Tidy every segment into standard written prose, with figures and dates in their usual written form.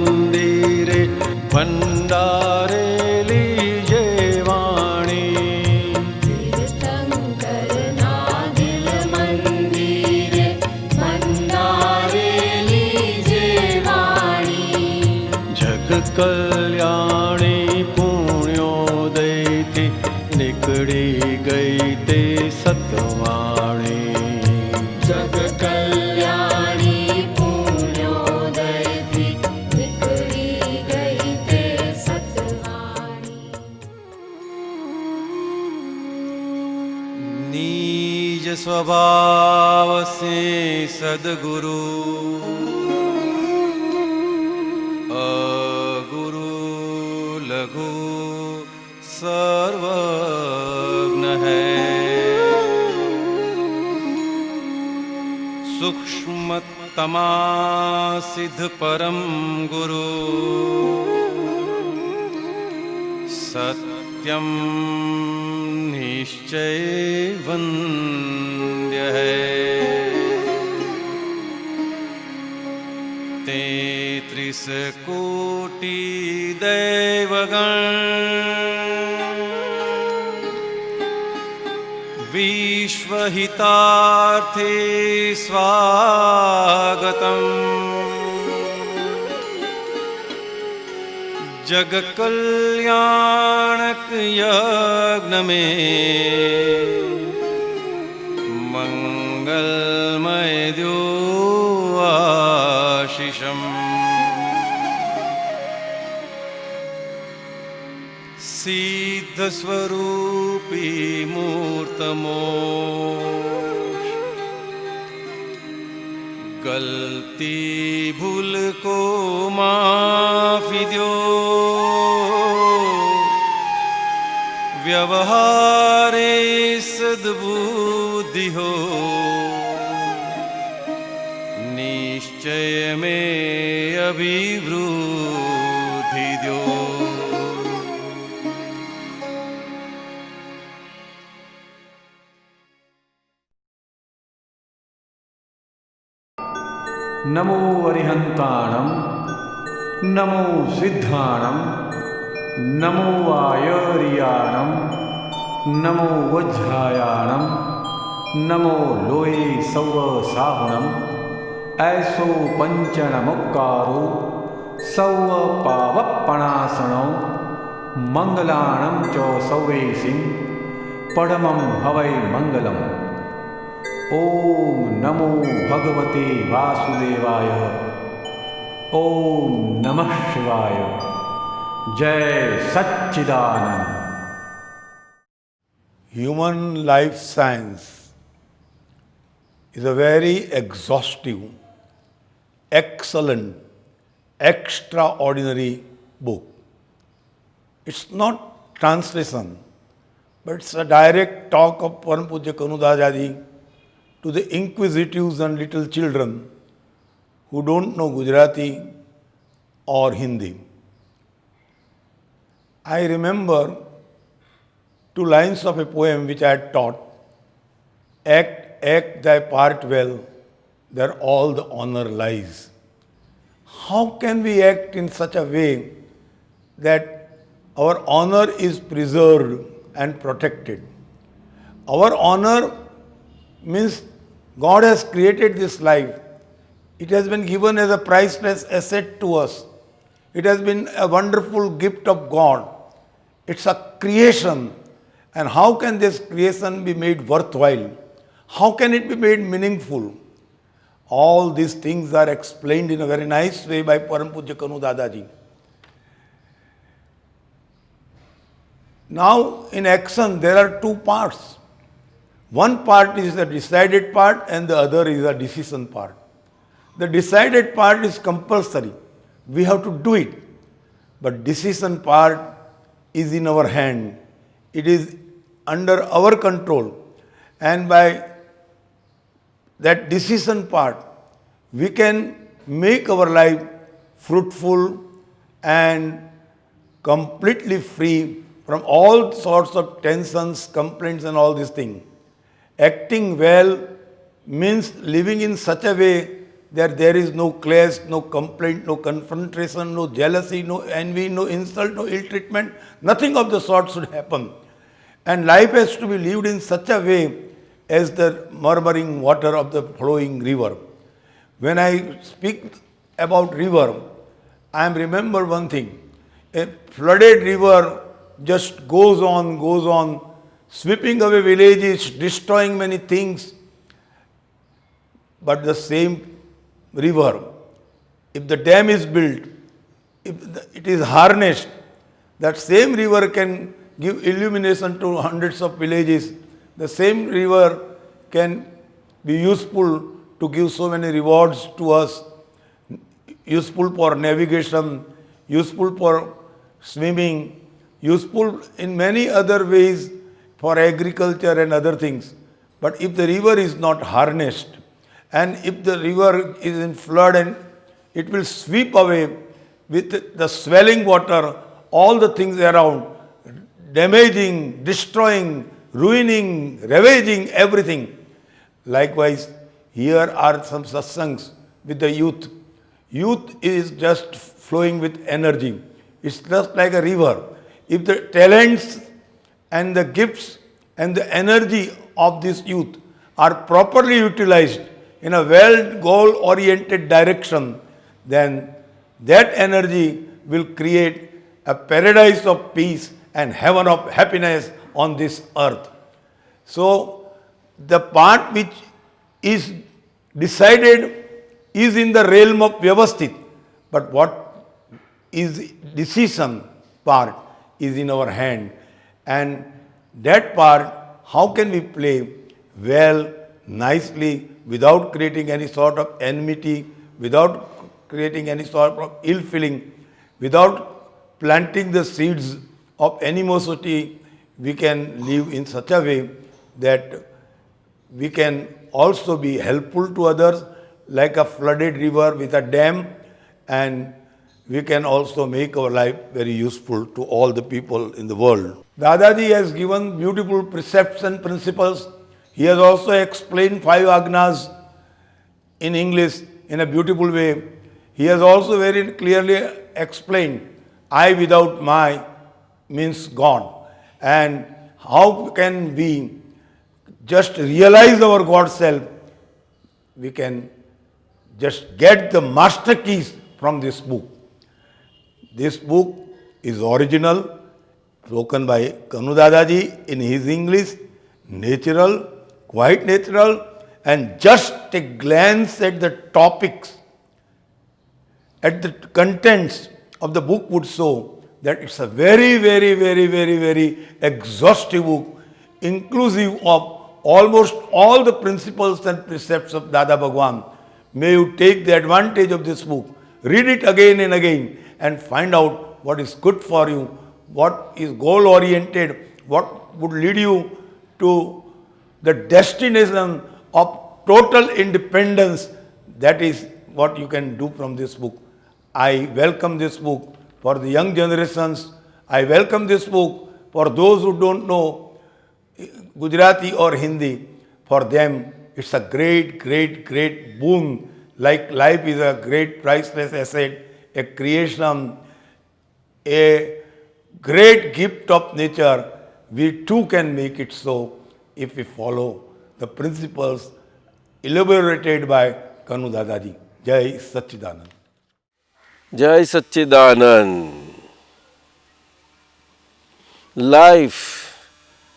મંદિરે ભંડારે લીજે વાણી. તીર્થંકરના દિલ મંદિરે ભંડારે લીજે વાણી. જગ કલ્યાણી પુણ્યોદયથી નીકળી ગઈ તે સતવાણી. જગ કલ્યાણી પુણ્યોદયથી નીકળી ગઈ તે સતવાણી. નિજ સ્વભાવ સે સદગુરુ અગુરુ લઘુ सर्वज्ञ है. सूक्ष्मतमा सिद्ध परम गुरु सत्यम निश्चय वन्द्य है. 33 कोटि दैवगण विश्वहितार्थे स्वागतम्. जग कल्याणक यज्ञ में मंगलमय द्यो आशीषम्. सिद्ध स्वरूपी मूर्तमोक्ष गलती भूल को माफी दो. व्यवहारे सद्बुद्धि हो निश्चय में अभिवृद्धि दो. नमो अरिहंताणं नमो सिद्धाणं नमो आयर्याणं नमो वज्रायाणं नमो लोये सव साहुणं. ऐसो पंचनमुक्कारो सव पावप्पणासनो मंगलाणं च सौवेसिं परमं हवै मंगलम्. ओम नमो भगवते वासुदेवाय. ओम नमः शिवाय. जय सच्चिदानंद. Human life science is a very exhaustive, excellent, extraordinary book. It's not translation, but it's a direct talk of Param Pujya Kanudadaji to the inquisitives and little children who don't know Gujarati or Hindi. I remember 2 lines of a poem which I had taught. Act thy part well, there all the honor lies. How can we act in such a way that our honor is preserved and protected? Our honor means God has created this life. It has been given as a priceless asset to us. It has been a wonderful gift of God. It's a creation. And how can this creation be made worthwhile? How can it be made meaningful? All these things are explained in a very nice way by Param Pujya Kanudadaji. Now, in action, there are 2 parts. One part is the decided part and the other is the decision part. The decided part is compulsory. We have to do it. But decision part is in our hand. It is under our control. And by that decision part, we can make our life fruitful and completely free from all sorts of tensions, complaints and all these things. Acting well means living in such a way there is no clash, no complaint, no confrontation, no jealousy, no envy, no insult, no ill treatment. Nothing of the sort should happen. And life has to be lived in such a way as the murmuring water of the flowing river. When I speak about river, I remember one thing. A flooded river just goes on, sweeping away villages, destroying many things. But the same river, if the dam is built, if it is harnessed, that same river can give illumination to hundreds of villages. The same river can be useful to give so many rewards to us, useful for navigation, useful for swimming, useful in many other ways for agriculture and other things. But if the river is not harnessed, and if the river is in flood, and it will sweep away with the swelling water all the things around, damaging, destroying, ruining, ravaging everything. Likewise, here are some satsangs with the youth. Youth is just flowing with energy. It's just like a river. If the talents and the gifts and the energy of this youth are properly utilized in a well goal-oriented direction, then that energy will create a paradise of peace and heaven of happiness on this earth. So, the part which is decided is in the realm of Vyavasthit, but what is decision part is in our hand. And that part, how can we play well, nicely, without creating any sort of enmity, without creating any sort of ill feeling, without planting the seeds of animosity, we can live in such a way that we can also be helpful to others, like a flooded river with a dam, and we can also make our life very useful to all the people in the world. Dadaji has given beautiful precepts and principles. He has also explained 5 agnas in English in a beautiful way. He has also very clearly explained I without my means God. And how can we just realize our God self? We can just get the master keys from this book. This book is original, spoken by Kanudadaji in his English, natural, quite natural, and just a glance at the topics, at the contents of the book would show that it's a very, very, very, very, very exhaustive book, inclusive of almost all the principles and precepts of Dada Bhagwan. May you take the advantage of this book, read it again and again, and find out what is good for you, what is goal-oriented, what would lead you to the destination of total independence. That is what you can do from this book. I welcome this book for the young generations. I welcome this book for those who don't know Gujarati or Hindi. For them, it's a great, great, great boon. Like life is a great priceless asset, a creation, a great gift of nature. We too can make it so if we follow the principles elaborated by Kanudadaji. Jai Satchidanand. Jai Satchidanand. Life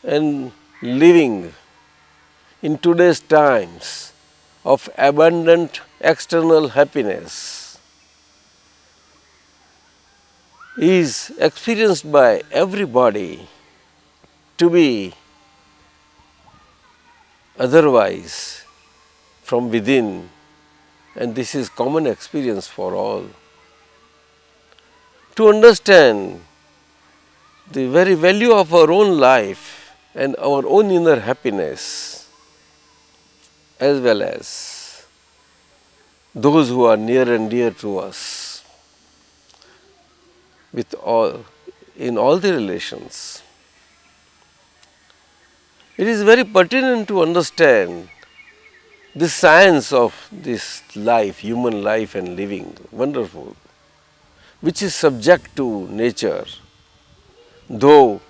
and living in today's times of abundant external happiness is experienced by everybody to be otherwise from within, and this is common experience for all. To understand the very value of our own life and our own inner happiness, as well as those who are near and dear to us, with all, in all the relations. It is very pertinent to understand the science of this life, human life and living, wonderful, which is subject to nature, though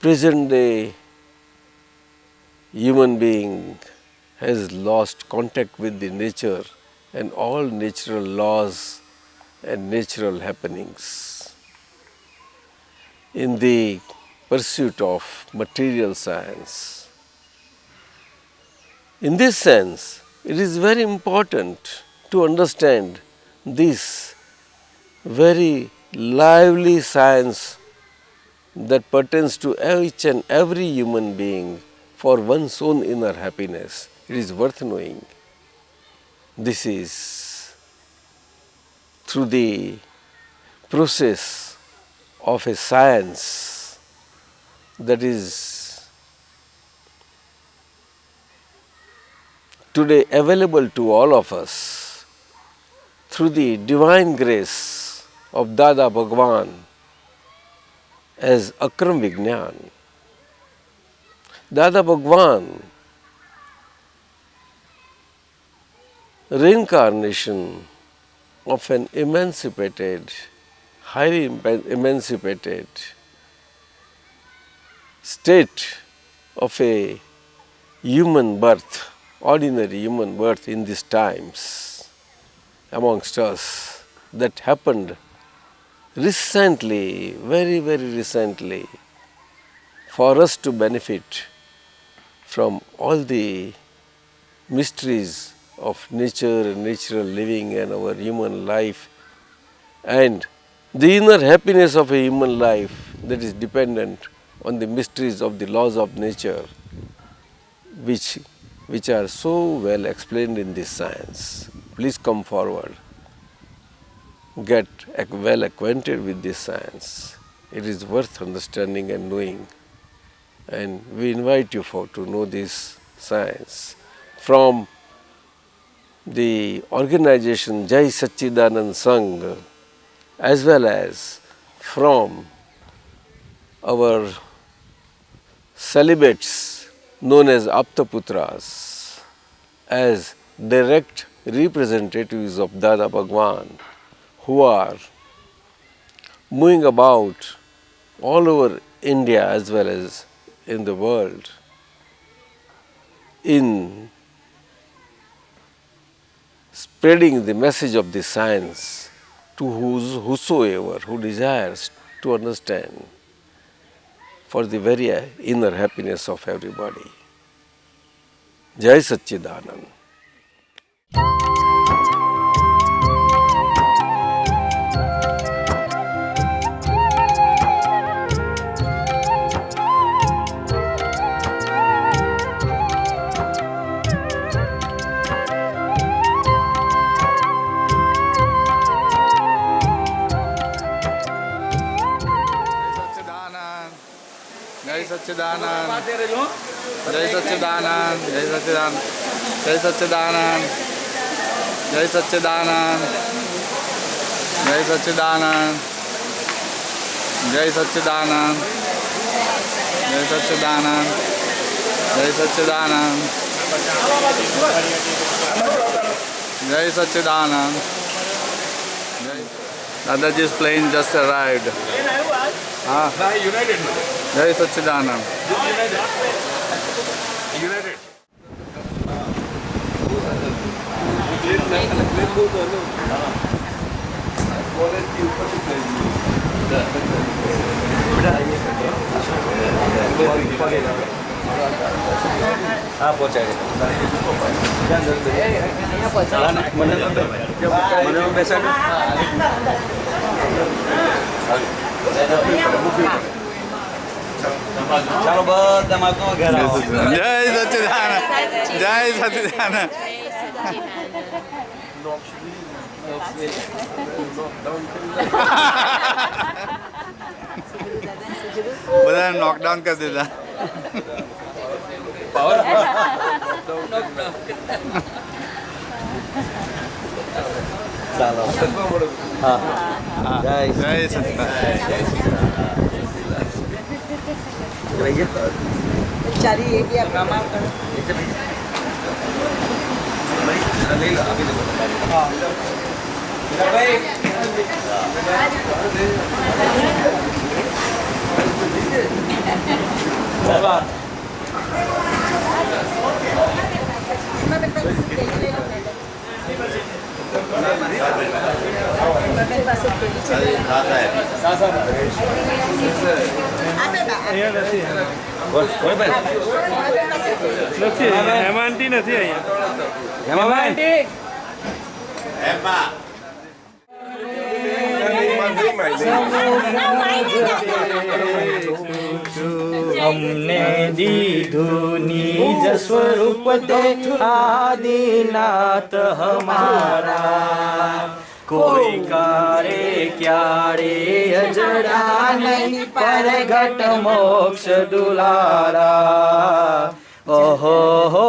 present day human being has lost contact with the nature and all natural laws and natural happenings. In the pursuit of material science. In this sense, it is very important to understand this very lively science that pertains to each and every human being for one's own inner happiness. It is worth knowing. This is through the process of a science that is today available to all of us through the divine grace of Dada Bhagwan as Akram Vignan. Dada Bhagwan, reincarnation of an emancipated, highly emancipated state of a human birth, ordinary human birth in these times amongst us, that happened recently, very, very recently, for us to benefit from all the mysteries of nature and natural living and our human life and the inner happiness of a human life that is dependent on the mysteries of the laws of nature, which are so well explained in this science. Please come forward, get well acquainted with this science. It is worth understanding and knowing, and we invite you to know this science from the organization Jai Satchidanand Sangh, as well as from our celibates known as Aptaputras, as direct representatives of Dada Bhagwan, who are moving about all over India as well as in the world in spreading the message of this science to whosoever who desires to understand for the very inner happiness of everybody. Jai Satchidanand. Jai Satchidanand, Jai Satchidanand, Jai Satchidanand, Jai Satchidanand, Jai Satchidanand, Jai Satchidanand, Jai Satchidanand, Jai Satchidanand, Jai Satchidanand, Jai Satchidanand. Dadaji's plane just arrived. United. Jai Satchidanand. United. ચાલો બધા માતો ઘેર આવો. Jai Satchidanand. Jai Satchidanand. બધાને knockdown કરી દીધા. ચાલો હા જય જય સચ્ચિદાનંદ. ચારી એક પ્રમાણ ले लो अभी હેમાંતી નથી અહીંયા અમને દીધું નિજ સ્વરૂપ દે આદિનાથ હમારા કોઈ કારે ક્યારે અજડા નહીં પરગટ મોક્ષ દુલારા ઓહો હો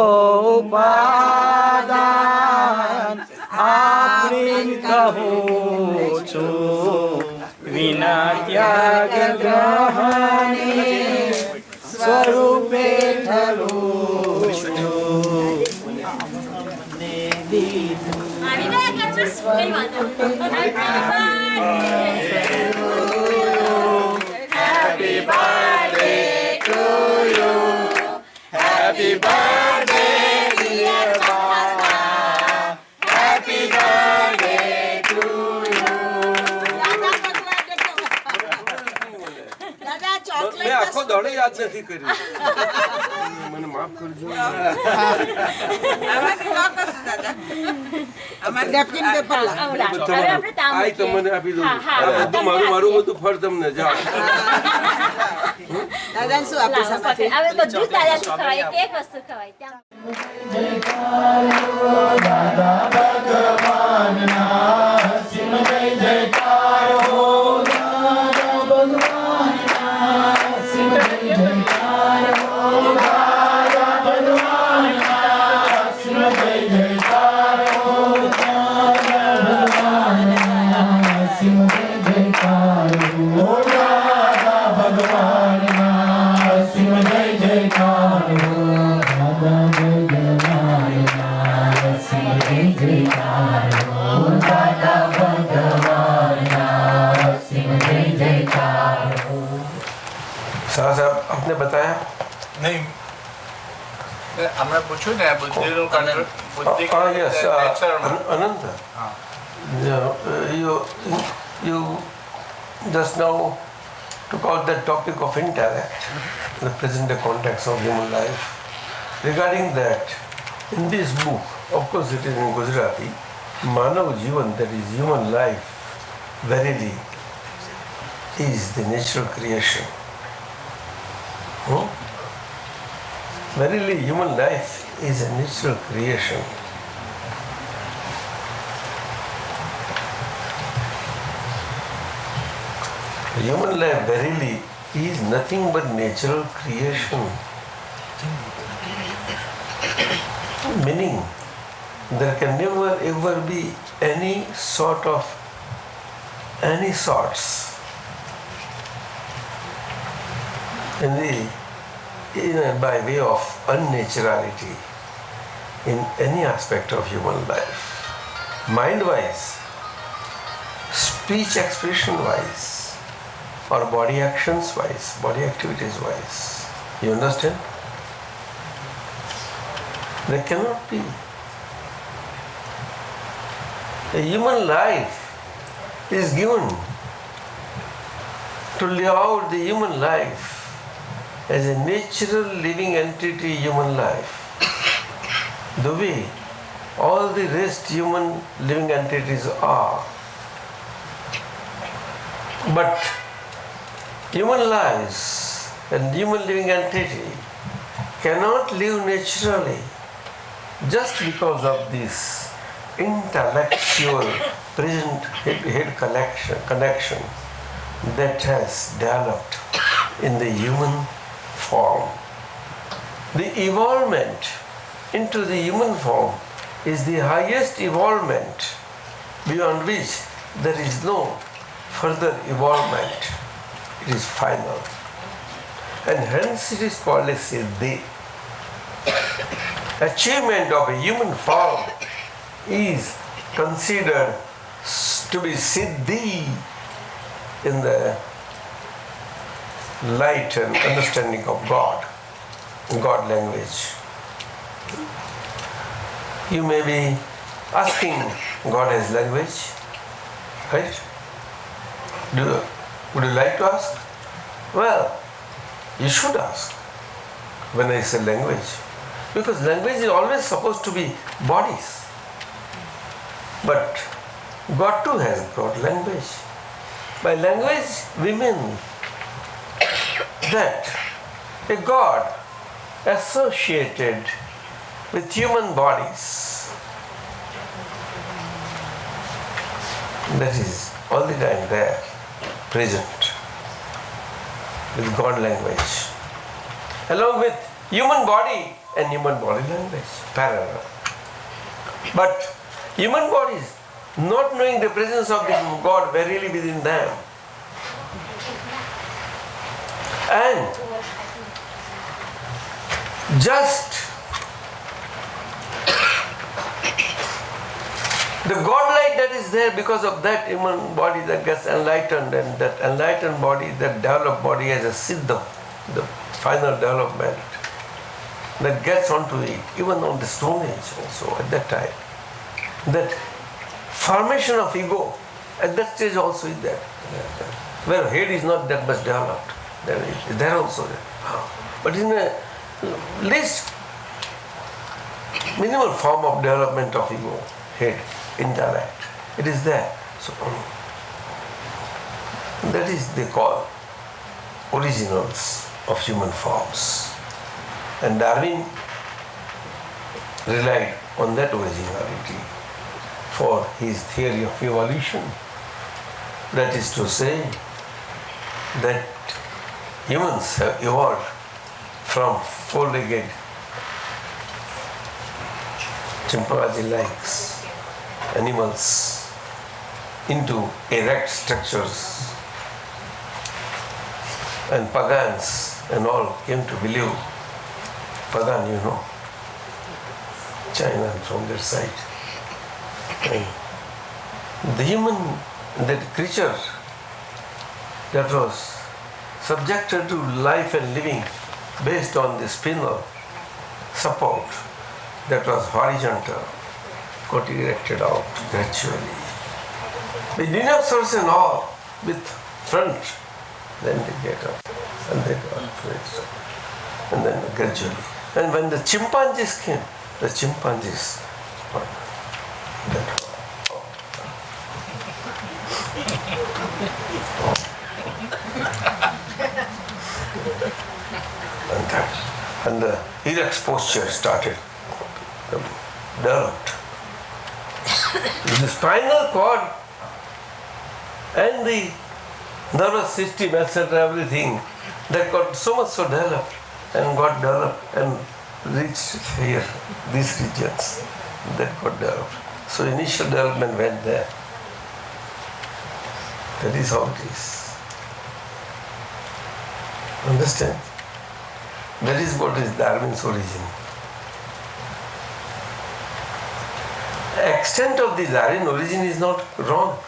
ઉપાદાન આપણી કહું છું વિના ત્યાગ ગ્રહણે સ્વરૂપે ઠરું છું Happy birthday to you. Happy birthday, dear Baba. Happy birthday to you. મેં આખો દોડો યાદ નથી કર્યું મને માફ કરજો આઈ તમને આપી દઉં બધું મારું મારું બધું ફળ તમને જાઓ દાદાને શું આપી શકે હવે બધું તાજા શું ખવાય એક વસ્તુ ખવાય ત્યાં દાદા ભગવાનના સિમ જય જયકાર હો દાદા ભગવાનના સિમ જય જયકાર હો દાદા ભગવાનના સિમ જય જયકાર હો દાદા ભગવાનના સિમ જય જયકાર હો દાદા ભગવાનના સિમ જય જયકાર હો દાદા ભગવાનના સિમ જય જયકાર હો દાદા ભગવાનના સિમ જય જયકાર હો શાહ સાહેબ આપને बताया नहीं हमने पूछू ने बुद्धि નું बुद्धि yes Anant you just now took out the topic of intellect in the present day context of human life. Regarding that, in this book, of course it is in Gujarati, Manav Jivan, that is human life, verily is the natural creation. Verily human life is a natural creation. Human life verily is nothing but natural creation. Meaning, there can never ever be any sorts by way of unnaturality in any aspect of human life. Mind-wise, speech expression-wise, or body actions-wise, body activities-wise. You understand? There cannot be. A human life is given to live out the human life as a natural living entity, human life. The way all the rest human living entities are. But human lives and human living entity cannot live naturally just because of this intellectual present head connection that has developed in the human form. The evolvement into the human form is the highest evolvement beyond which there is no further evolvement. It is final. And hence it is called a siddhi. achievement of a human form is considered to be siddhi in the light and understanding of God language. You may be asking, God has language, right? Would you like to ask? Well, you should ask when I say language, because language is always supposed to be bodies. But God too has got language. By language we mean that a God associated with human bodies, that is all the time there, present, with God language, along with human body and human body language, parallel. But human bodies, not knowing the presence of the God verily within them, and just the God light that is there, because of that human body that gets enlightened, and that enlightened body, that developed body as a siddha, the final development that gets onto it, even on the Stone Age also at that time. That formation of ego at that stage also is there. Where head is not that much developed, there also there. But in a least minimal form of development of ego, head, intellect, it is there. So that is they call originals of human forms. And Darwin relied on that originality for his theory of evolution. That is to say that humans have evolved from four-legged chimpanzee-like animals into erect structures, and pagans and all came to believe, pagan, you know, China from their side. And the human, that creature that was subjected to life and living based on the spinal support that was horizontal, got erected out gradually. With dinosaurs and all, with front, then they get up, and they got raised up, and then gradually. And when the chimpanzees came, the chimpanzees, that and the erect posture started, developed. The spinal cord and the nervous system, etc., everything, that got so much so developed and got developed and reached here, these regions that got developed. So initial development went there. That is how it is. Understand? That is what is Darwin's origin. The extent of the Darwin origin is not wrong.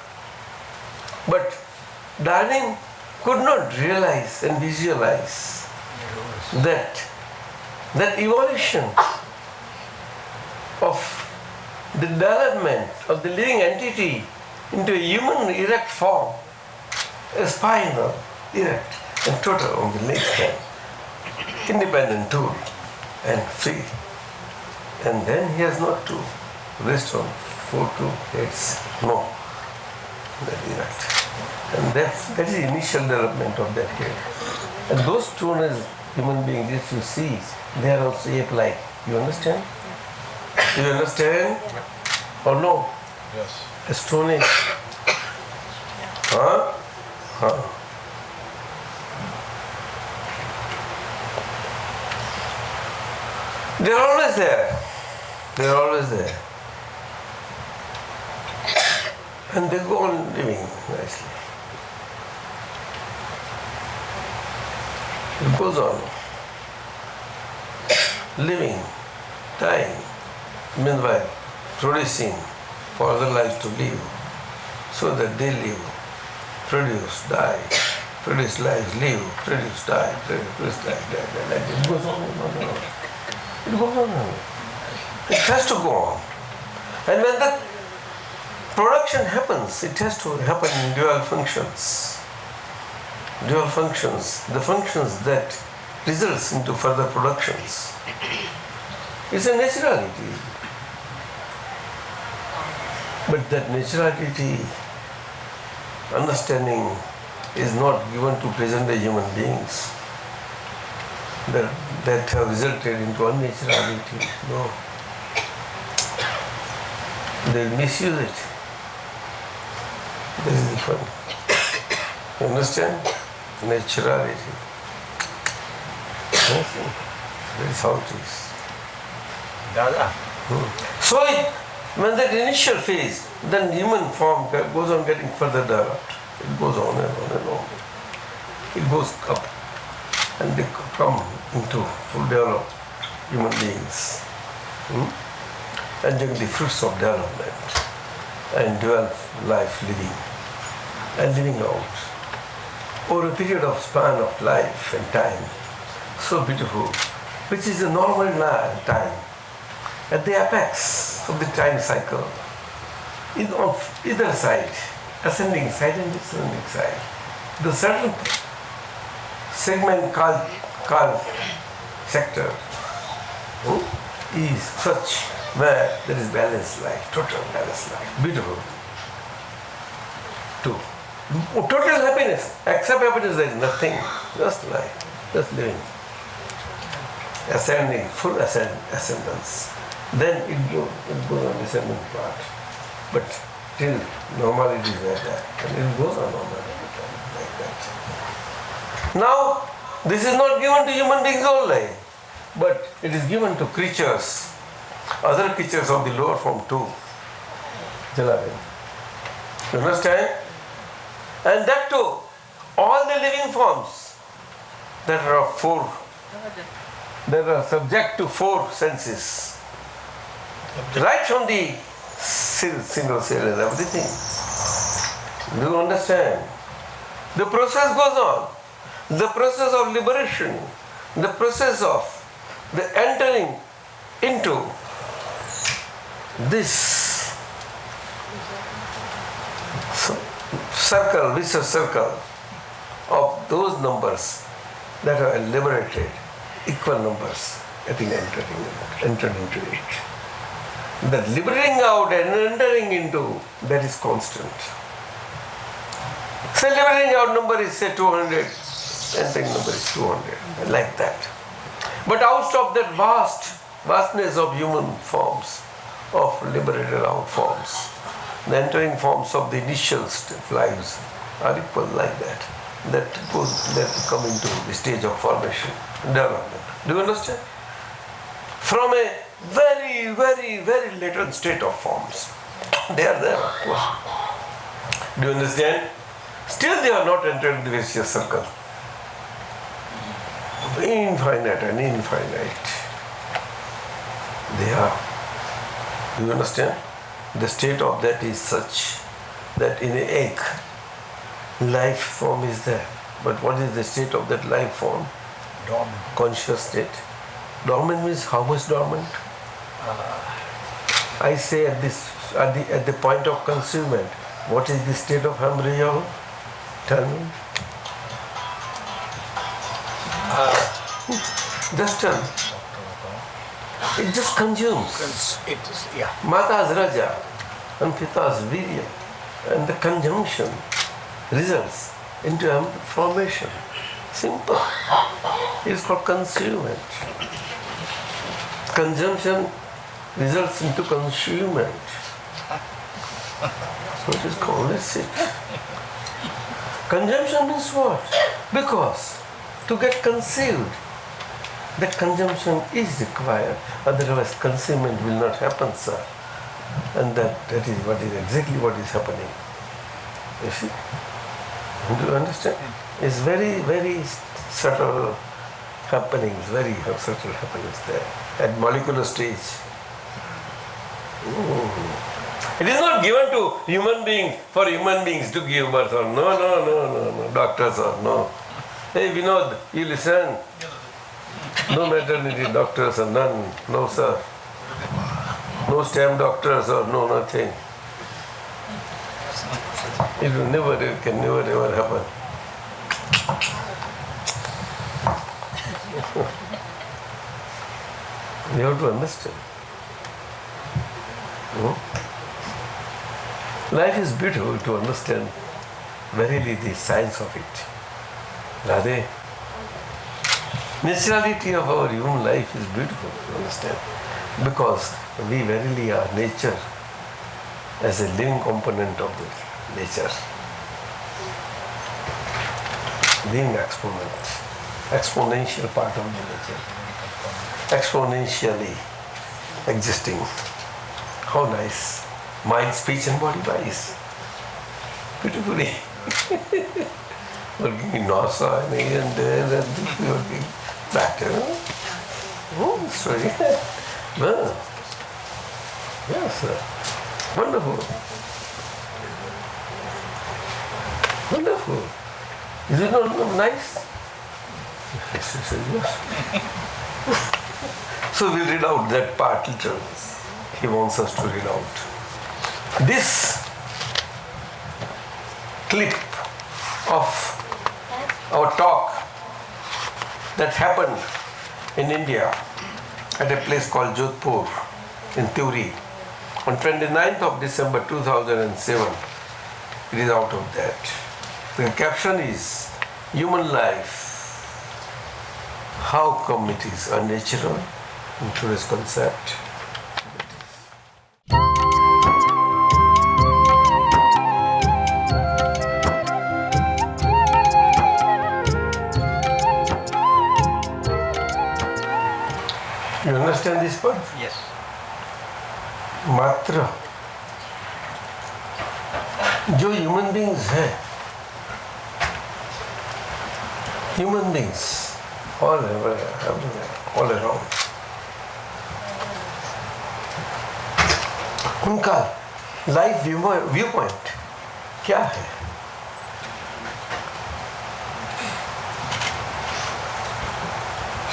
But Darwin could not realize and visualize that evolution of the development of the living entity into a human erect form, a spinal, erect, and total on the legs, independent tool and free. And then he has not to rest on 4 2 heads. No. That erect. And that is the initial development of that head. And those stone as human beings, if you see, they are also ape-like. You understand? Do you understand? Or no? Yes. A stone age. Huh? Huh. They are always there. They are always there. And they go on living nicely. It goes on living dying. Meanwhile, producing for other lives to live, so that they live, produce, die, produce lives, live, produce, die, produce, die, like it goes on and on and on. It goes on and on. It has to go on. And when the production happens, it has to happen in dual functions. Dual functions, the functions that results into further productions. It's a naturality. But that naturality, understanding, is not given to present-day human beings that have resulted into unnaturality. No. They misuse it. This is the fun. You understand? Naturality. That is how it is. Dada. So when that initial phase, then human form goes on getting further developed. It goes on and on and on. It goes up and they come into full developed human beings. Enjoying the fruits of development and dual life living and living out over a period of span of life and time, so beautiful, which is a normal time at the apex of the time cycle, on either side, ascending side and descending side. The certain segment called sector is such where there is balanced life, total balanced life, beautiful. Total happiness, except happiness there is nothing, just life, just living. Ascending, full ascendance. Then it goes on descending part. But till normality is like that, and it goes on like that. Now, this is not given to human beings only, but it is given to creatures, other creatures of the lower form too. You understand? And that too, all the living forms that are subject to four senses, right from the single cell and everything. Do you understand? The process goes on. The process of liberation, the process of the entering into this circle, vicious circle of those numbers that are liberated, equal numbers, getting entered into it. The liberating out and entering into, that is constant. Say liberating out number is say 200, entering number is 200, like that. But out of that vastness of human forms, of liberated out forms, the entering forms of the initial lives are equal like that. That come into the stage of formation, development. Do you understand? From a very, very, very latent state of forms. They are there, of course. Do you understand? Still they are not entered the vicious circle. Infinite and infinite. They are. Do you understand? The state of that is such that in an egg, life form is there. But what is the state of that life form? Dormant. Conscious state. Dormant means how much dormant? I say at the point of concealment, what is the state of embryo? Tell me. Just tell me. It just consumes. It is, yeah. Mata's Raja and Pita's Virya, and the conjunction results into formation. Simple. It's called consummate. Consumption results into consumment. So it is called as it. Consumption means what? Because to get conceived, that consumption is required, otherwise concealment will not happen, sir. And that is exactly what is happening. You see? Do you understand? It's very, very subtle happenings, very subtle happenings there at molecular stage. It is not given to human beings for human beings to give birth or no, doctors or no. Hey Vinod, you listen. No maternity doctors or none, no sir. No stem doctors or no nothing. It will never, it can never ever happen. You have to understand. Life is beautiful to understand verily the science of it. Radhe. Naturality of our human life is beautiful to understand because we verily are nature as a living component of the nature. Living exponent, exponential part of the nature, exponentially existing. How nice. Mind, speech and body wise. Beautifully. Working in NASA and here and there and working back. Oh, sorry. Well, yes, sir. Wonderful. Wonderful. Is it not nice? Yes. So we'll read out that part literally. He wants us to read out. This clip of our talk that happened in India at a place called Jodhpur in Theory on 29th of December 2007. It is out of that. The caption is Human Life. How come it is unnatural in today's concept? You understand this part? Yes. मात्र जो human beings हैं, human beings all around, उनका life view point क्या है?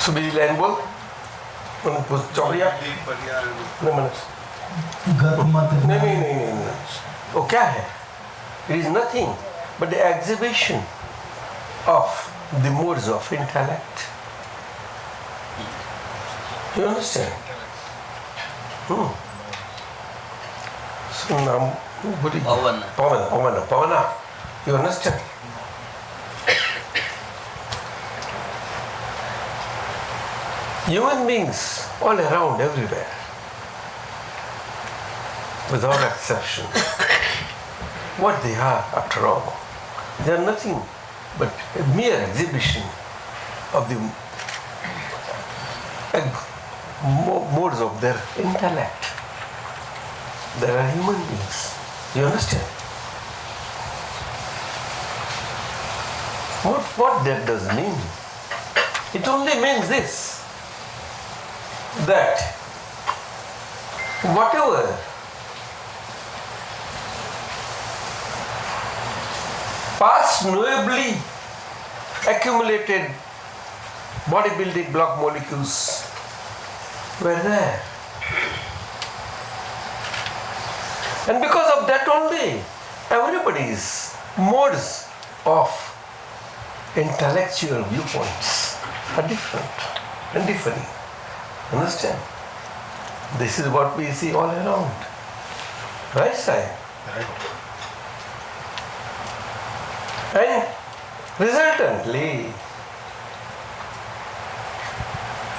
सुबीर लैन बोल चौड़िया नहीं वो क्या है? It is nothing but the exhibition of the modes of intellect. You understand? So now, Pavana. You understand? Human beings all around, everywhere, without exception, what they are after all, they are nothing but a mere exhibition of the modes of their intellect. They are human beings. You understand? What that does mean? It only means this, that whatever past knowably accumulated bodybuilding block molecules were there. And because of that only, everybody's modes of intellectual viewpoints are different and differing. Understand? This is what we see all around. Right side? Right. And resultantly,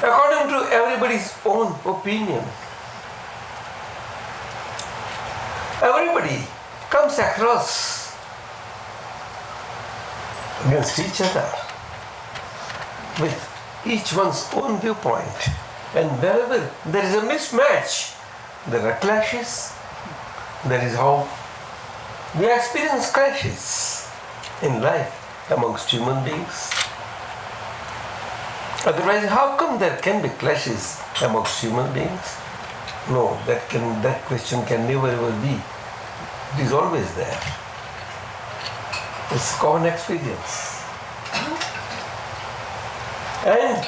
according to everybody's own opinion, everybody comes across against each other with each one's own viewpoint. And wherever there is a mismatch, there are clashes. That is how we experience clashes in life amongst human beings. Otherwise, how come there can be clashes amongst human beings? No, that question can never ever be. It is always there. It's common experience. And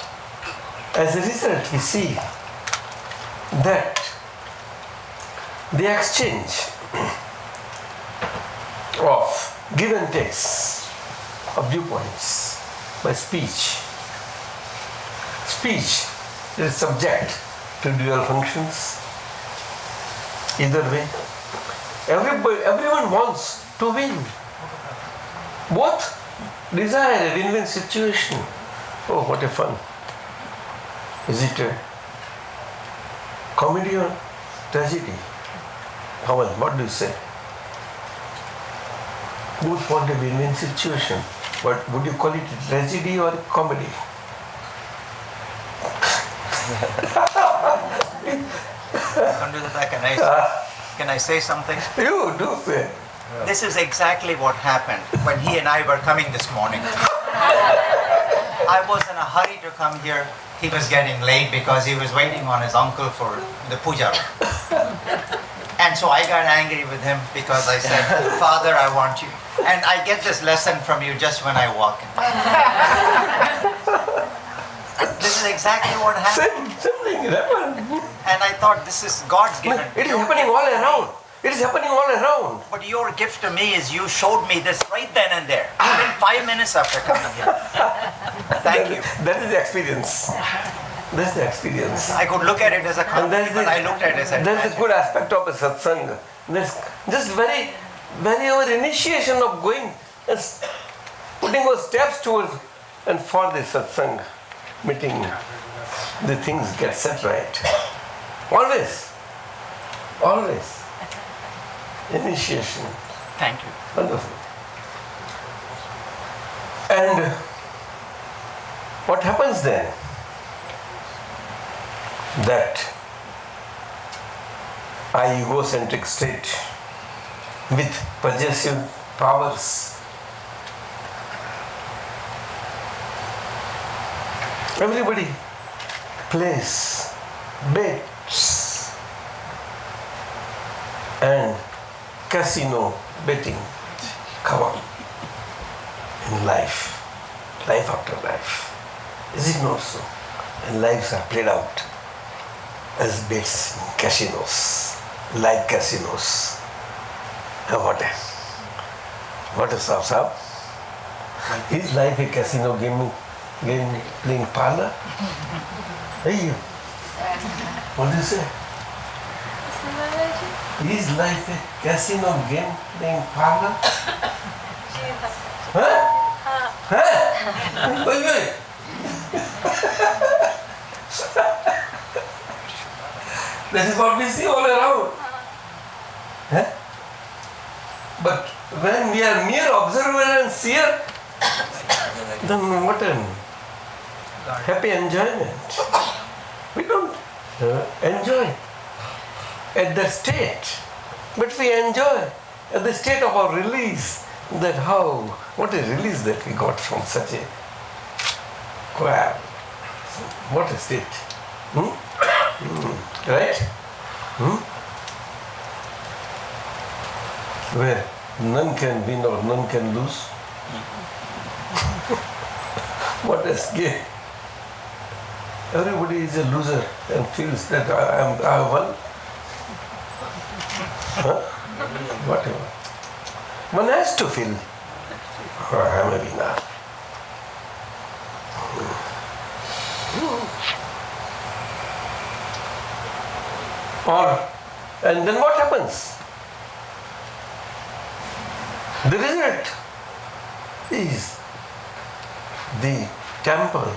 as a result, we see that the exchange of give and takes of viewpoints by speech. Speech is subject to dual functions. Either way, everyone wants to win. Both desire a win-win situation. Oh, what a fun. Is it a comedy or tragedy? Pawan, what do you say? Both want a win-win situation. But would you call it a tragedy or a comedy? Kanudadaji, can I say something? You do say. This is exactly what happened when he and I were coming this morning. I was in a hurry to come here. He was getting late because he was waiting on his uncle for the puja. And so I got angry with him because I said, Father, I want you. And I get this lesson from you just when I walk in. This is exactly what happened. Same thing happened. And I thought, this is God's given. It is happening all around. It is happening all around. But your gift to me is you showed me this right then and there. Within 5 minutes after coming here. Thank you. That is the experience. That's the experience. I could look at it as a compliment, but I looked at it as a That's a good aspect of a satsang. That's just very our initiation of going and putting our steps towards and for the satsang meeting, the things get set right. Always. Initiation. Thank you. Wonderful. And what happens then? That egocentric state with possessive powers. Everybody plays, bets, and casino betting come on in life after life. Is it not so? And lives are played out as bets in casinos, like casinos. Now what is Sahib? Is life a casino game playing parlor? Hey, what do you say? Is life a casino game playing parlor? Huh? Wait. This is what we see all around. Huh? But when we are mere observer and seer, then what a happy enjoyment. We don't enjoy at the state, but we enjoy at the state of our release. What a release that we got from such a crap. What a state. Right? Where none can win or none can lose. What a scale. Everybody is a loser and feels that I won. Huh? Whatever. One has to feel, I am a winner. And then what happens? The result is the temple,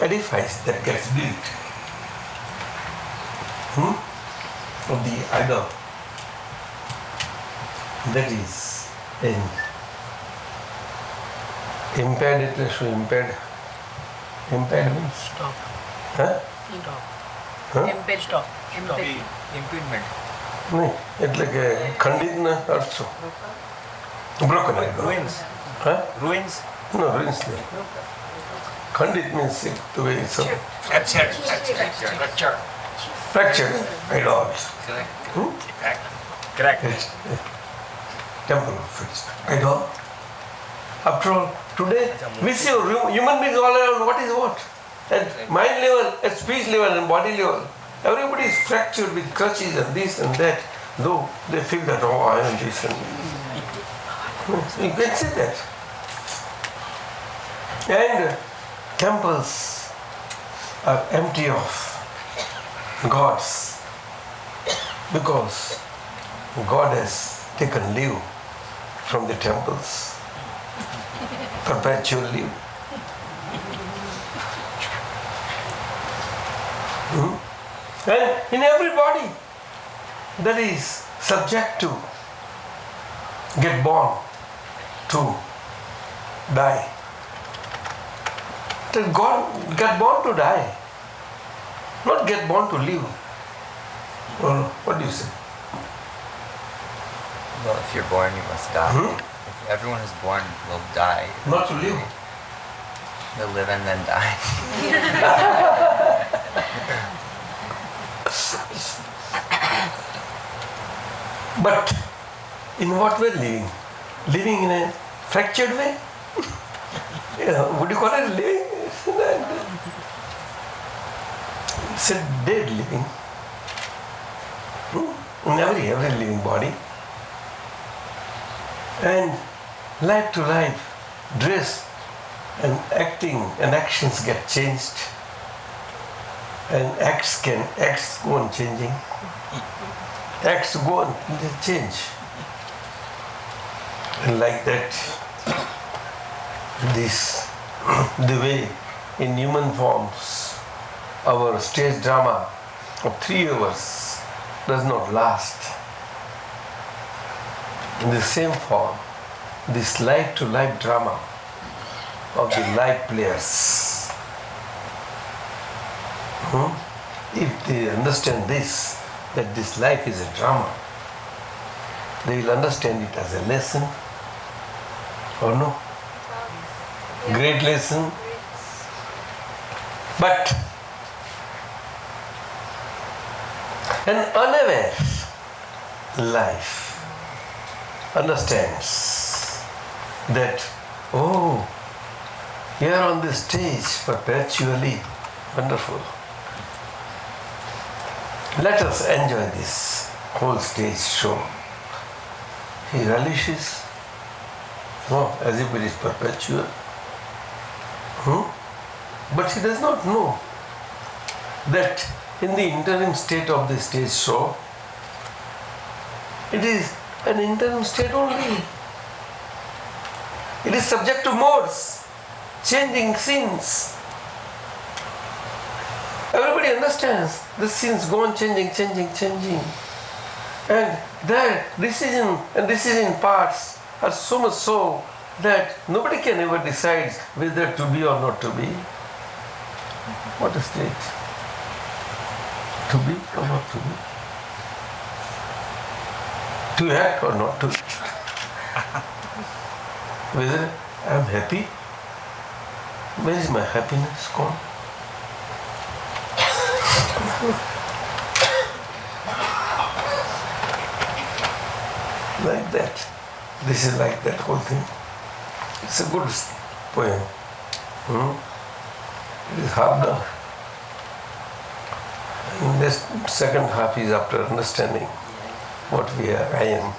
edifice that gets built of the idol. That is impaired, it will show impaired. Impaired means Stop. Huh? Stop. Huh? Impede. Stop. Impediment. નહીં એટલે કે ખંડિત ને અર્થ શું broken. Ruins. Huh? Ruins. No, ruins નહીં. Khandit means sick, the way it's Fractured. fractured idols. Correct. Temple of fixed idol. After all, today we see human beings all around, what is what? At mind level, at speech level and body level, everybody is fractured with crutches and this and that, though they feel that, oh, I am this and you can see that. And temples are empty of gods because God has taken leave from the temples, perpetual leave. And in every body that is subject to get born, to die. That God get born to die, not get born to live. Well, what do you say? Well, if you're born, you must die. If everyone who's born will die. Not to live. They'll live and then die. But in what way living? Living in a fractured way? Would you call it living? It's a dead living. In every living body. And life to life, dress and acting and actions get changed. And acts go on changing. Acts go on, they change. And like that, the way in human forms, our stage drama of 3 hours does not last. In the same form, this life-to-life drama of the life players, if they understand this, that this life is a drama, they will understand it as a lesson, or no? Great lesson. But an unaware life understands that, oh, here on this stage perpetually, wonderful. Let us enjoy this whole stage show. He relishes, no, as if it is perpetual. But he does not know that in the interim state of the stage show, it is an interim state only. It is subject to modes, changing scenes. Everybody understands the scenes go on changing. And their decision and decision parts are so much so that nobody can ever decide whether to be or not to be. What a state. To be or not to be. To act or not to. Whether I am happy, where is my happiness gone? Like that. This is like that whole thing. It's a good poem. It is half done. And this second half is after understanding what we are, I am.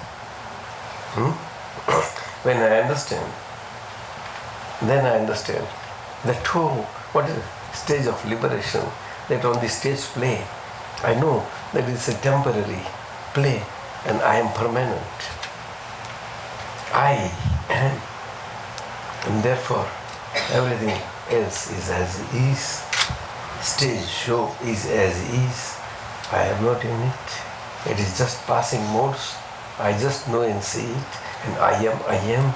When I understand, then I understand that, oh, what is the stage of liberation? That on the stage play, I know that it's a temporary play and I am permanent. I am. And therefore, everything else is as is. Stage show is as is. I am not in it. It is just passing modes. I just know and see it. And I am.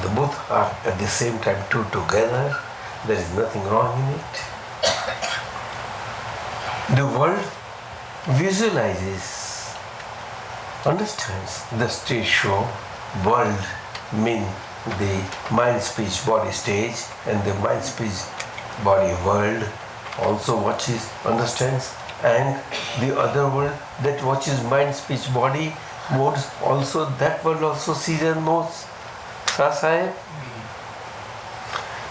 The both are at the same time two together. There is nothing wrong in it. The world visualizes, understands the stage show. World mean the mind, speech, body stage, and the mind, speech, body world also watches, understands, and the other world that watches mind, speech, body modes also, that world also sees and knows. Sahib.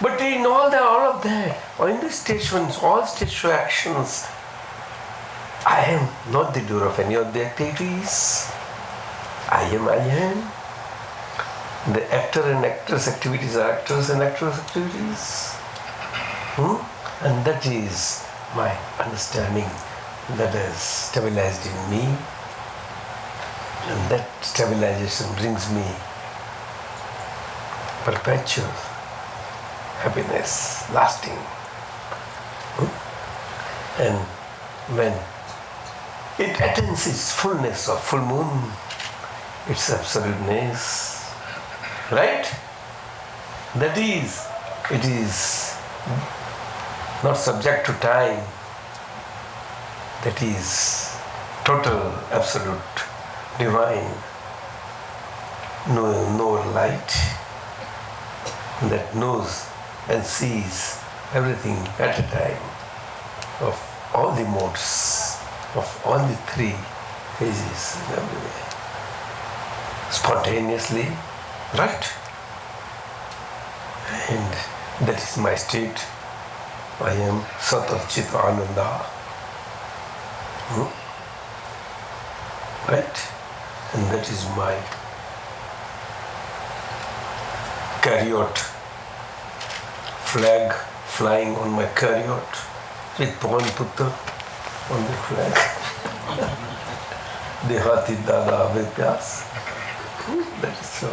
But in all of that, or in the stations, all station actions, I am not the doer of any of the activities. I am. The actor and actress activities are actors and actress activities. And that is my understanding that has stabilized in me. And that stabilization brings me perpetual happiness, lasting. And when it attains its fullness of full moon, its absoluteness, right? That is, it is not subject to time. That is total, absolute, divine, no light that knows and sees everything at a time, of all the modes, of all the three phases and everything. Spontaneously, right? And that is my state. I am Sat Chit Ananda. Right? And that is my chariot, flag flying on my chariot with Bhagwan on the flag. Dehati Dada Vyas. That is so.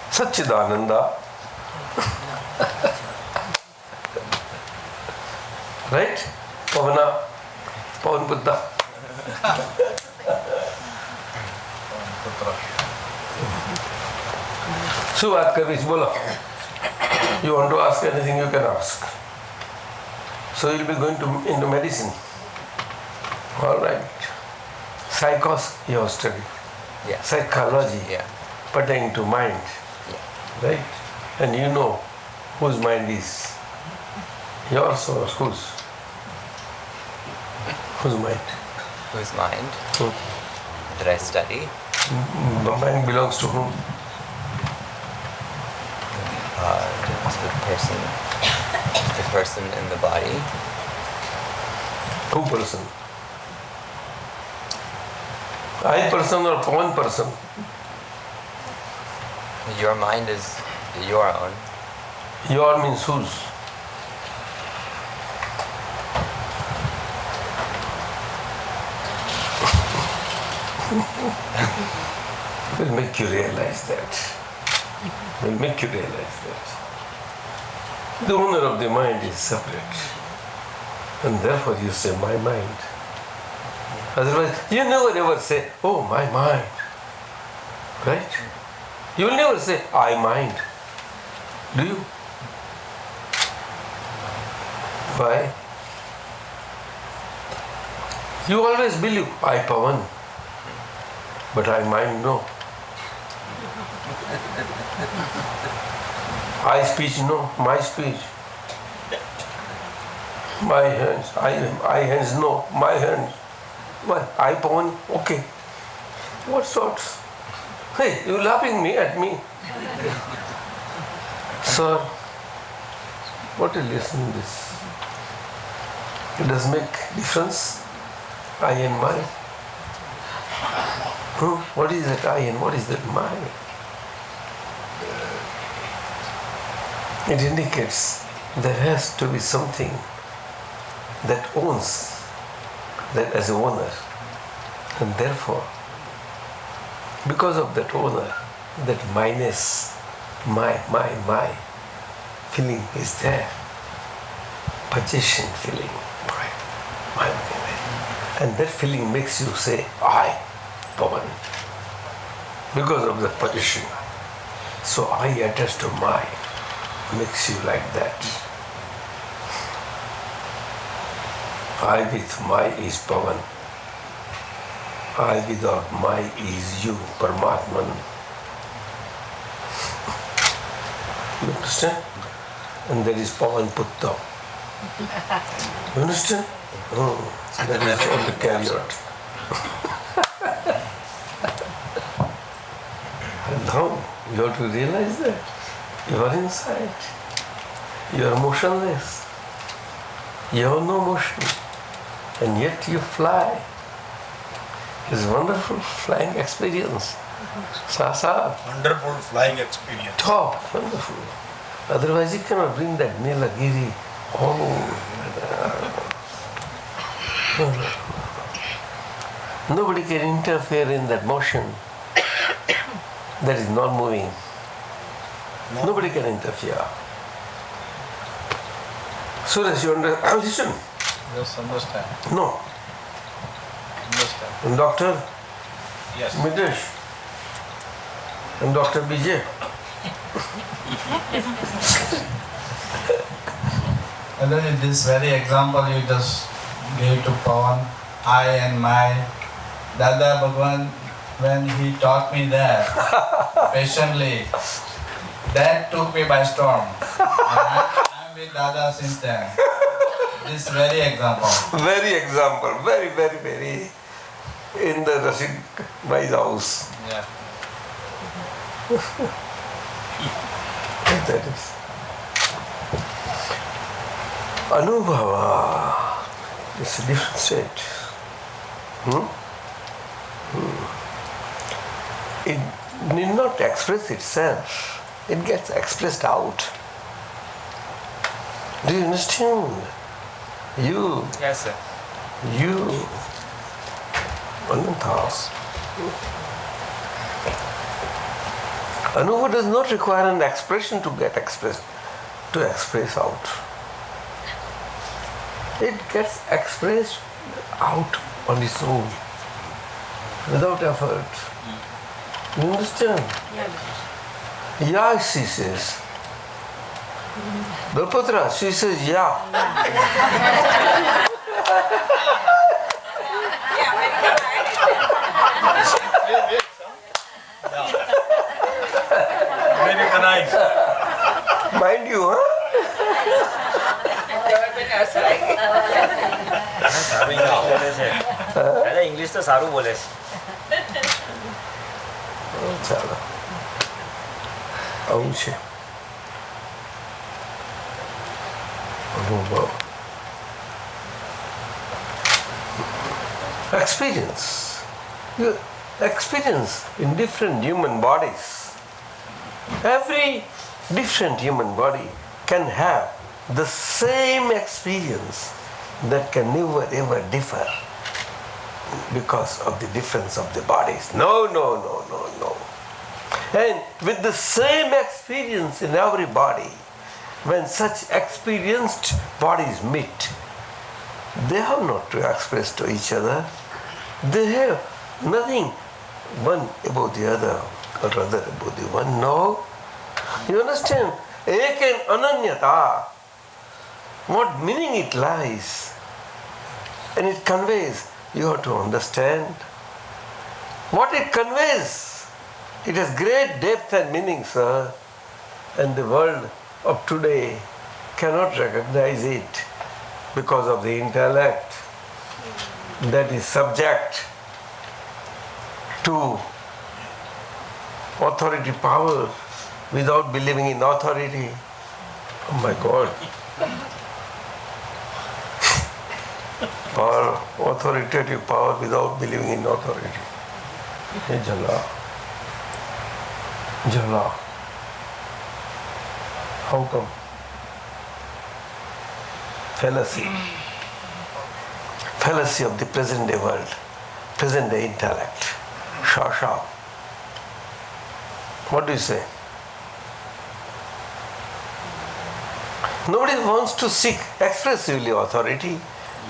Satchidananda. Right? Pavan Buddha. So baat karni bola. You want to ask anything, you can ask. So you'll be going into medicine. All right. Psychos you have studied. Yeah. Psychology. Yeah. Pertaining to mind. Yeah. Right? And you know whose mind is yours or whose? Whose mind? Whose mind? Did I study? The mind belongs to whom? To the person in the body. Who person? I person or one person? Your mind is your own. Your means whose? Will make you realize that. Will make you realize that. The owner of the mind is separate. And therefore you say, my mind. Otherwise, you never ever say, oh, my mind. Right? You will never say, I mind. Do you? Why? You always believe, I Pavan. But I mind, no. I speech, no. My speech. My hands. I hands, no. My hands. What? I Pavan? Okay. What sorts? Hey, you laughing at me? Sir, what a lesson this. It does make difference. I and my. What is that I and what is that my? It indicates there has to be something that owns that as a owner. And therefore, because of that owner, that minus my feeling is there. Possession feeling. My. And that feeling makes you say, I, Pavan. Because of the possession. So I attached to my makes you like that. I with my is Pavan. I without my is you, Paramatman. You understand? And that is Pavan Putta. You understand? That is on the carrot. And now you have to realize that you are inside. You are motionless. You have no motion. And yet you fly. It's a wonderful flying experience. Sasa. Wonderful flying experience. Top, wonderful. Otherwise you cannot bring that Nilagiri. Nobody can interfere in that motion that is not moving. Nobody can interfere. Suresh, you understand? Listen. Just understand. No. Understand. And Doctor Yes. Midesh and Dr. BJ. And then in this very example you just gave to Pawan, I and my Dada Bhagwan, when he taught me that patiently, that took me by storm. And I'm with Dada since then. This very example. Very example, very in the Rashid Bhai's house. Yeah. That is Anubhava. It's a different state. It need not express itself. It gets expressed out. Do you understand? Yes, sir. Anantas. Anubhava does not require an expression to get expressed, to express out. It gets expressed out on its own, without effort. You understand? Ya, she says. Dalpatra, she says ya. Very nice. Mind you, huh? દાદા English તો સારું બોલે છે. ચાલો આવું છે અનુભવ. Experience. You experience in different human bodies. Every different human body can have the same experience that can never ever differ because of the difference of the bodies. No. And with the same experience in every body, when such experienced bodies meet, they have not to express to each other. They have nothing one about the other or other about the one. No. You understand? Ek and ananyata. What meaning it lies. And it conveys. You have to understand. What it conveys. It has great depth and meaning, sir. And the world of today cannot recognize it because of the intellect that is subject to authority power without believing in authority. Oh my God. Or authoritative power without believing in authority. Hey, Jala. How come? Fallacy of the present day world, present day intellect. Shasha. What do you say? Nobody wants to seek expressively authority,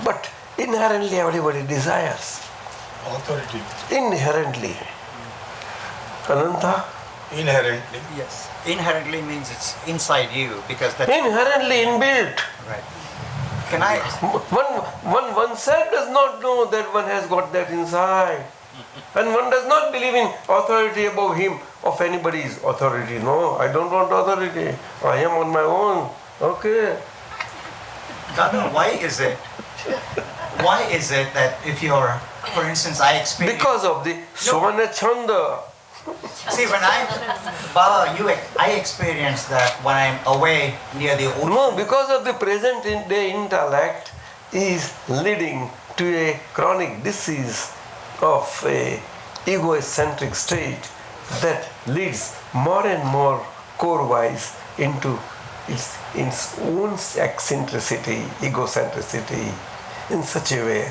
but inherently everybody desires. Authority. Inherently. Ananta? Inherently. Yes. Inherently means it's inside you because that. Inherently inbuilt. Right. Can I? One self does not know that one has got that inside. And one does not believe in authority above him of anybody's authority. No, I don't want authority. I am on my own. Okay. Dada, why is it? Why is it that if you're, for instance, I experience... Because of the Suvana Chanda. See, when Baba, I experience that when I'm away near the ocean. No, because of the present day intellect is leading to a chronic disease of a egocentric state that leads more and more core-wise into its own eccentricity, egocentricity, in such a way.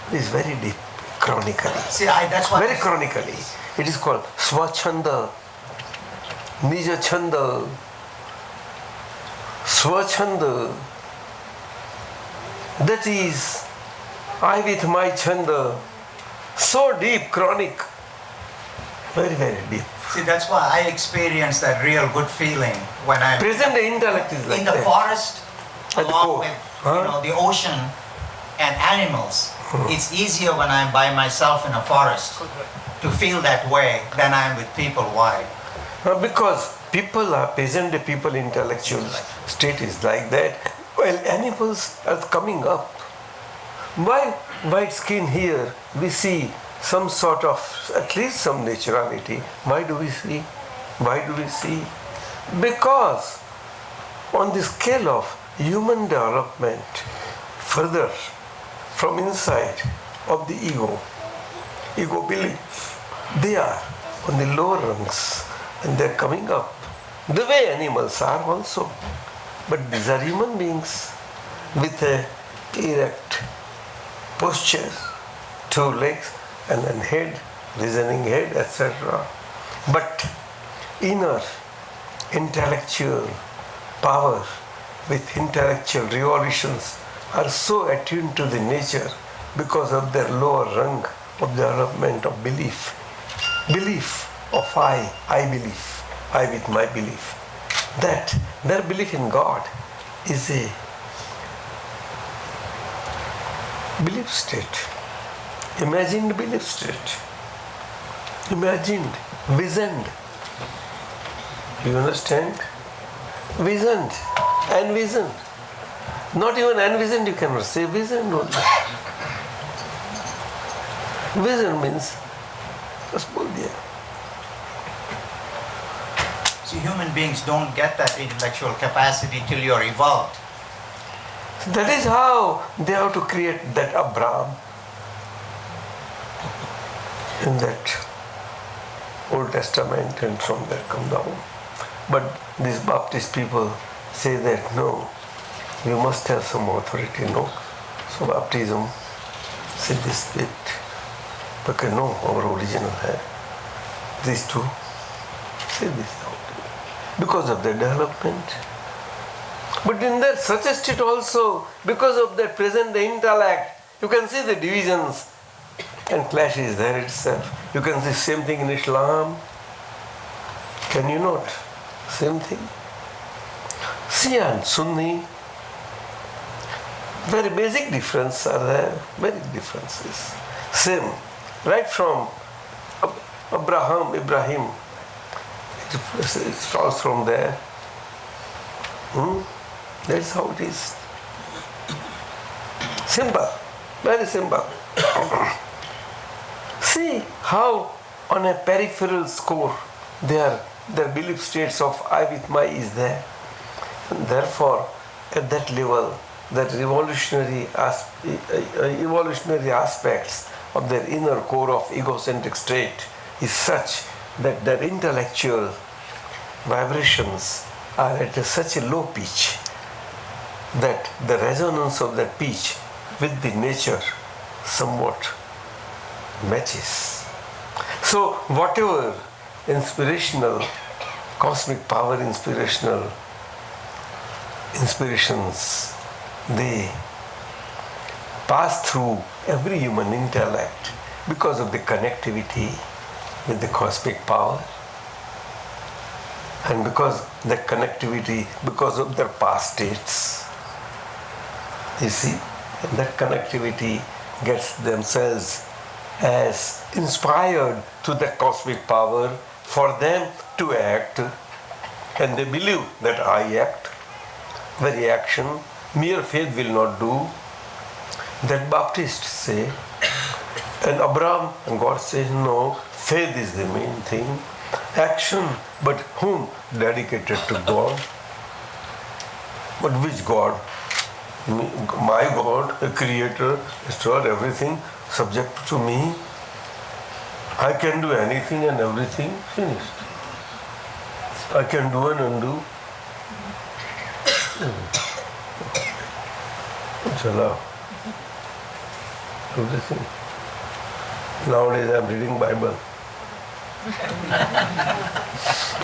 It is very deep, chronically. See, that's why... Very chronically. It is called Swachanda, Nija Chanda, Swachanda. That is, I with my Chanda. So deep, chronic. Very, very deep. See, that's why I experience that real good feeling when I'm... Present intellect is like in the that. forest, At the along core. with the ocean and animals. It's easier when I'm by myself in a forest to feel that way than I'm with people. Why? Because people are present, people intellectual state is like that. While animals are coming up. By white skin here, we see some sort of, at least some naturality. Why do we see? Why do we see? Because on the scale of human development, further from inside of the ego belief, they are on the lower rungs and they're coming up. The way animals are also. But these are human beings with a erect posture, 2 legs and then head, reasoning head, etc. But inner intellectual power with intellectual revolutions are so attuned to the nature because of their lower rung of development of belief. Belief of I believe, I with my belief. That their belief in God is a belief state, imagined belief state, imagined, visioned. You understand? Visioned, envisioned. Not even envisioned, you cannot say visioned only. Vision means, just bol diya. See, human beings don't get that intellectual capacity till you're evolved. That is how they have to create that Abraham in that Old Testament and from there come down. But these Baptist people say that no, we must have some authority, no. So baptism, say this bit. Okay, no, our original hai. These two, say this out. Because of their development. But in that such a state also, because of their present intellect, you can see the divisions and clash is there itself. You can see same thing in Islam. Can you not? Same thing. Shia and Sunni, very basic differences are there, very differences. Same, right from Ibrahim, it falls from there. That's how it is. Simple, very simple. See how on a peripheral score their belief states of I with my is there. And therefore, at that level, that evolutionary aspects of their inner core of egocentric state is such that their intellectual vibrations are at such a low pitch that the resonance of that pitch with the nature somewhat matches. So whatever inspirational, cosmic power inspirations, they pass through every human intellect because of the connectivity with the cosmic power and because the connectivity, because of their past states. You see, and that connectivity gets themselves has inspired to the cosmic power for them to act, and they believe that I act. Very action, mere faith will not do. That Baptists say, and Abraham and God says, no, faith is the main thing. Action, but whom? Dedicated to God. But which God? My God, the Creator, destroyed everything, subject to me. I can do anything and everything, finished. I can do and undo. It's allowed. Everything. Nowadays I am reading Bible.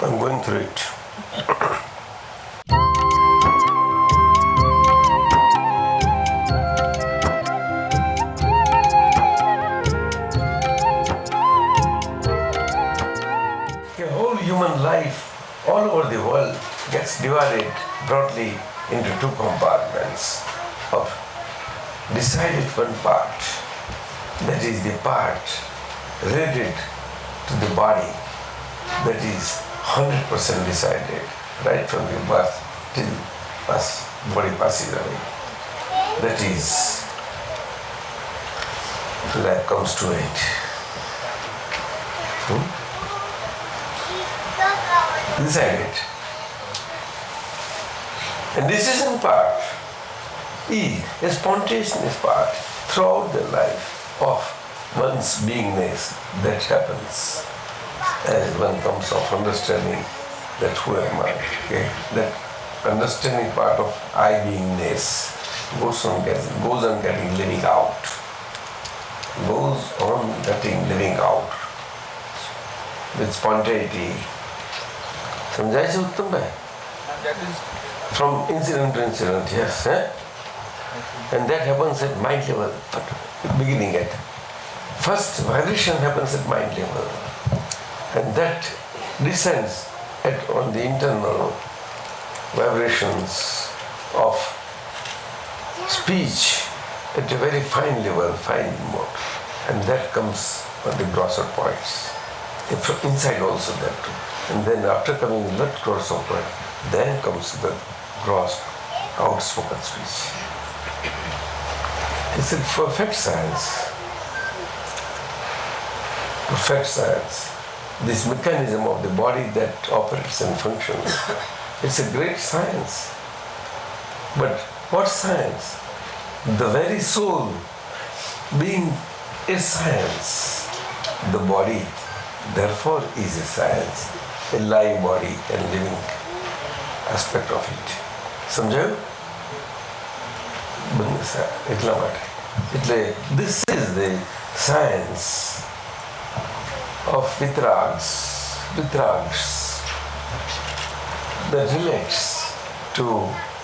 I'm going through it. A whole human life all over the world gets divided broadly into two compartments of decided one part, that is the part related to the body, that is 100% decided right from the birth till body passes away. That is, life comes to it. Decided. And decision part is a spontaneous part throughout the life of one's beingness that happens as one comes of understanding that who am I. Okay? That understanding part of I beingness goes on getting living out. Goes on getting living out with spontaneity. समझाइए से उत्तम है. From incident to incident, yes. And that happens at mind level, beginning at. First vibration happens at mind level. And that descends on the internal vibrations of speech at a very fine level, fine mode. And that comes on the grosser points. Inside also that too. And then after coming in that grosser point, then comes the gross outspoken speech. It's a perfect science. Perfect science. This mechanism of the body that operates and functions, it's a great science. But what science? The very soul being a science. The body, therefore, is a science. A live body and living aspect of it. સમજાયું? એટલા માટે એટલે this is the science of vitrags that relates to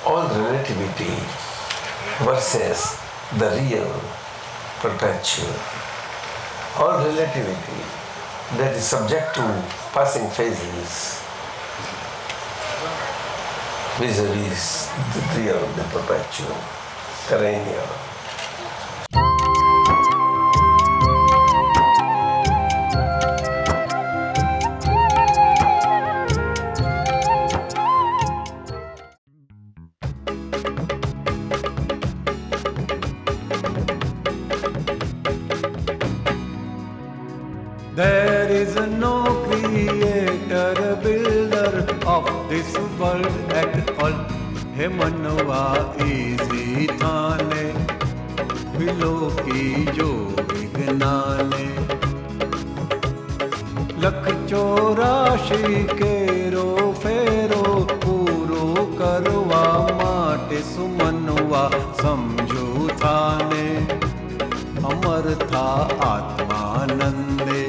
all relativity versus the real perpetual. All relativity that is subject to passing phases vis-a-vis the real, the perpetual, perennial. There is no creator, builder of this world at all. हे मनवा इसी थाने willow की जो विज्ञाने लख चौराशी के रो फेरो पूरो करवा माटे सुमनवा समझू थाने अमर था आत्मानंदे.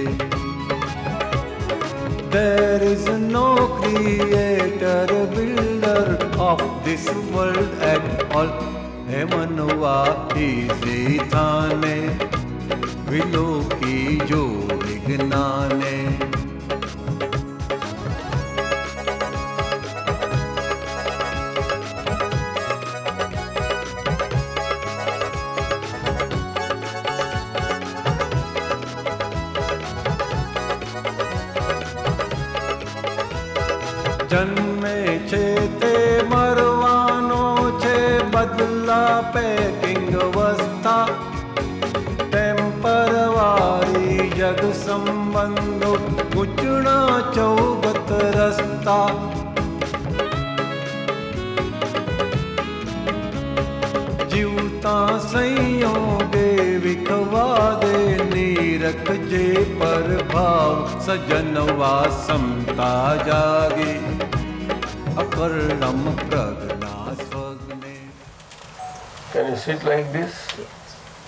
There is no creator, builder of this world at all. हे मनवा इसी थाने विलो की जो विज्ञाने. જન્મે છે તે મરવાનો છે, બદલા પેકિંગ અવસ્થા, ટેમ્પરવારી જગ સંબંધો, ગૂંચણા ચૌગત રસ્તા. જીવતા સંયોગે વિખવાદે, નીરખજે પર ભાવ, સજનવા સમતા જાગે, અકર્ણમ પ્રજ્ઞા સ્વગ્ને. Can you sit like this?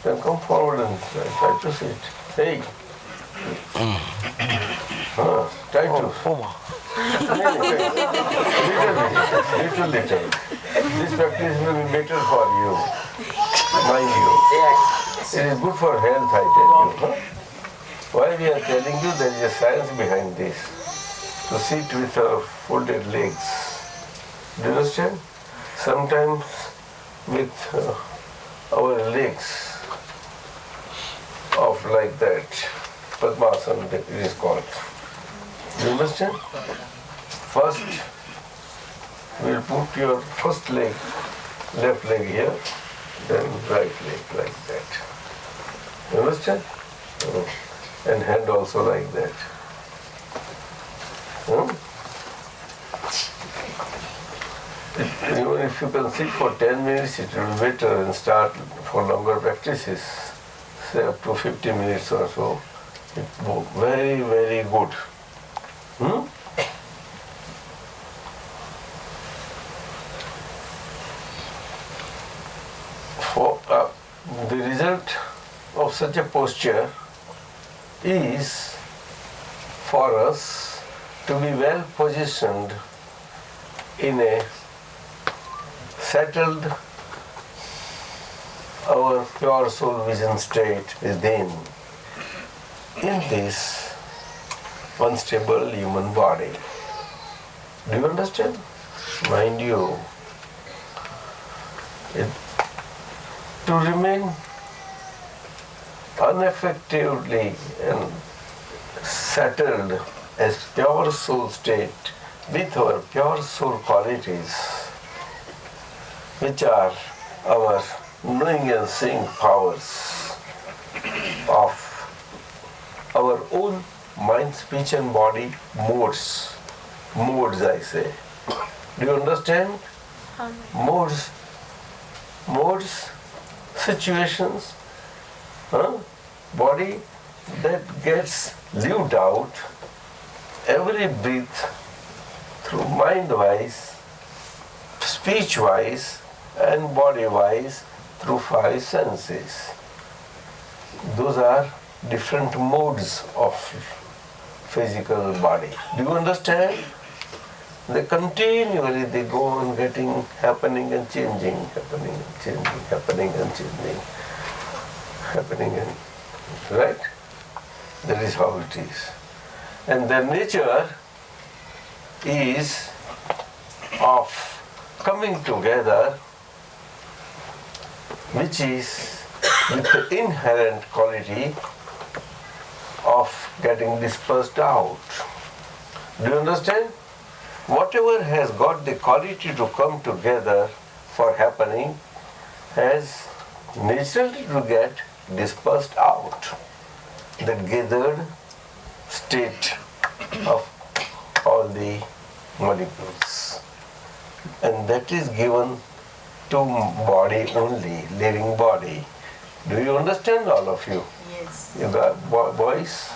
Then come forward and try to sit. Hey. Try to. Little. This practice will be better for you. Mind you. It is good for health, I tell you. Why we are telling you, there is a science behind this. To sit with our folded legs. Do you understand? Sometimes with our legs off like that, Padmasana it is called. Do you understand? First, we'll put your first leg, left leg here, then right leg like that. You understand? And hand also like that. Even if you can sit for 10 minutes, it will be better, and start for longer practices, say up to 50 minutes or so. It's very, very good. The result of such a posture is for us to be well positioned in a settled, our pure soul vision state within, in this unstable human body. Do you understand? Mind you, to remain unaffectedly and settled as pure soul state with our pure soul qualities, which are our knowing and seeing powers of our own mind, speech and body modes. Modes, I say. Do you understand? Modes, situations, body that gets lived out every breath through mind-wise, speech-wise and body-wise through 5 senses. Those are different modes of physical body. Do you understand? They continually go on happening and changing, happening and changing, happening and changing, happening and right? That is how it is. And their nature is of coming together, which is with the inherent quality of getting dispersed out. Do you understand? Whatever has got the quality to come together for happening has naturally to get dispersed out. The gathered state of all the molecules. And that is given to body only, living body. Do you understand, all of you? Yes. You got boys?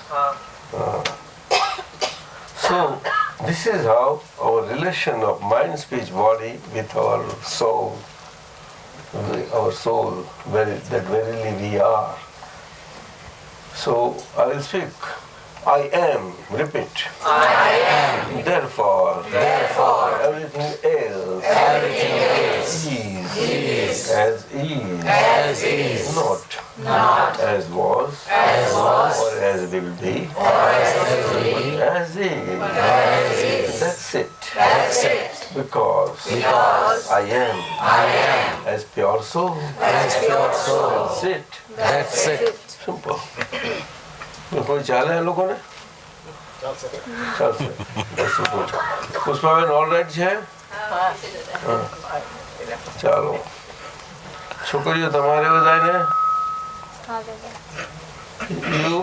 So, this is how our relation of mind, speech, body with our soul, that verily we are. So, I will speak. I am, repeat. I am. Therefore, everything else is as is, not as was, or as will be, but as is. That's it. Because I am as pure soul. That's it. Simple. कोई चाल है लोगों ने ચાલશે. Pushpaben alright છે? ચાલો છોકરીઓ તમારે બધાને you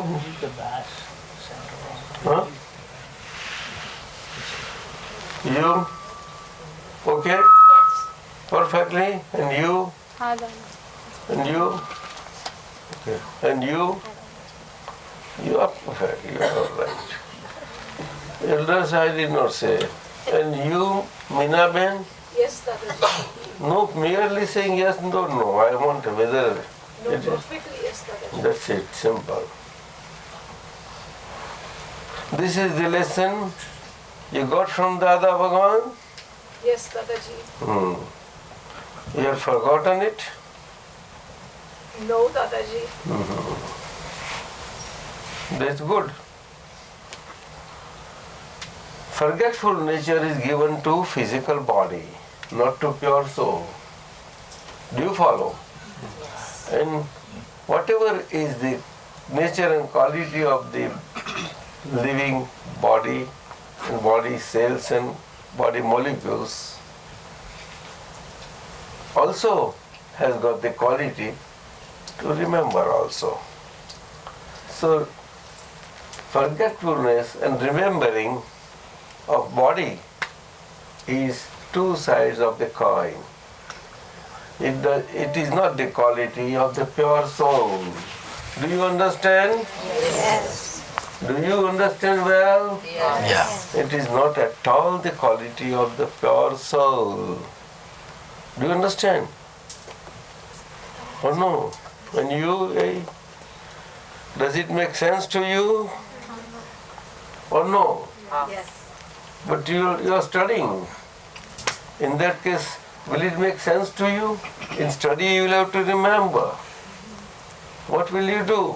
you okay perfectly and you and you okay and you are perfect, you are all right. Elders I did not say. And you Meena Ben? Yes, Dadaji. No, merely saying yes, no, no. I want whether No, it is. perfectly yes, Dadaji. That's it, simple. This is the lesson you got from Dada Bhagwan? Yes, Dadaji. You have forgotten it? No, Dadaji. That's good. Forgetful nature is given to physical body, not to pure soul. Do you follow? And whatever is the nature and quality of the living body and body cells and body molecules also has got the quality to remember also. So forgetfulness and remembering of body is two sides of the coin. It is not the quality of the pure soul. Do you understand? Yes. Do you understand well? Yes. It is not at all the quality of the pure soul. Do you understand? Or no? When you, does it make sense to you? Or no? Yes. But you are studying. In that case, will it make sense to you? In study you will have to remember. What will you do?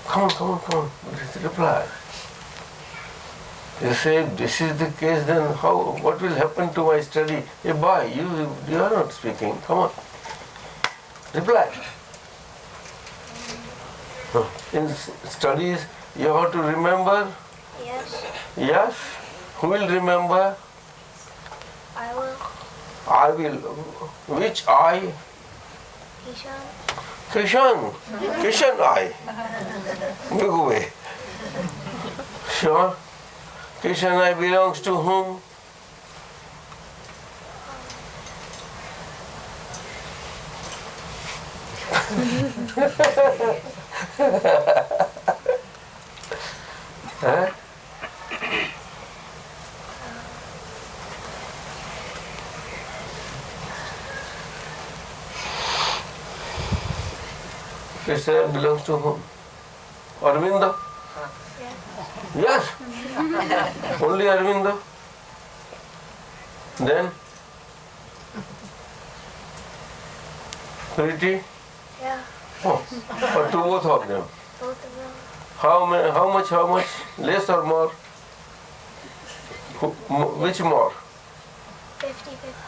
Come on. Just reply. You say, this is the case, then what will happen to my study? Hey boy, you are not speaking. Come on. Reply. In studies, you have to remember. Yes, Yes? Who will remember? I will. I will. Which I? Kishan. Kishan I. Big way. Sure? Kishan I belongs to whom? Huh? Krishna belongs to whom? Arvinda? Yes. Only Arvinda. Then? Pretty? Yeah, Oh, or to both of them. both of them. How much? Less or more? Which more? 50-50.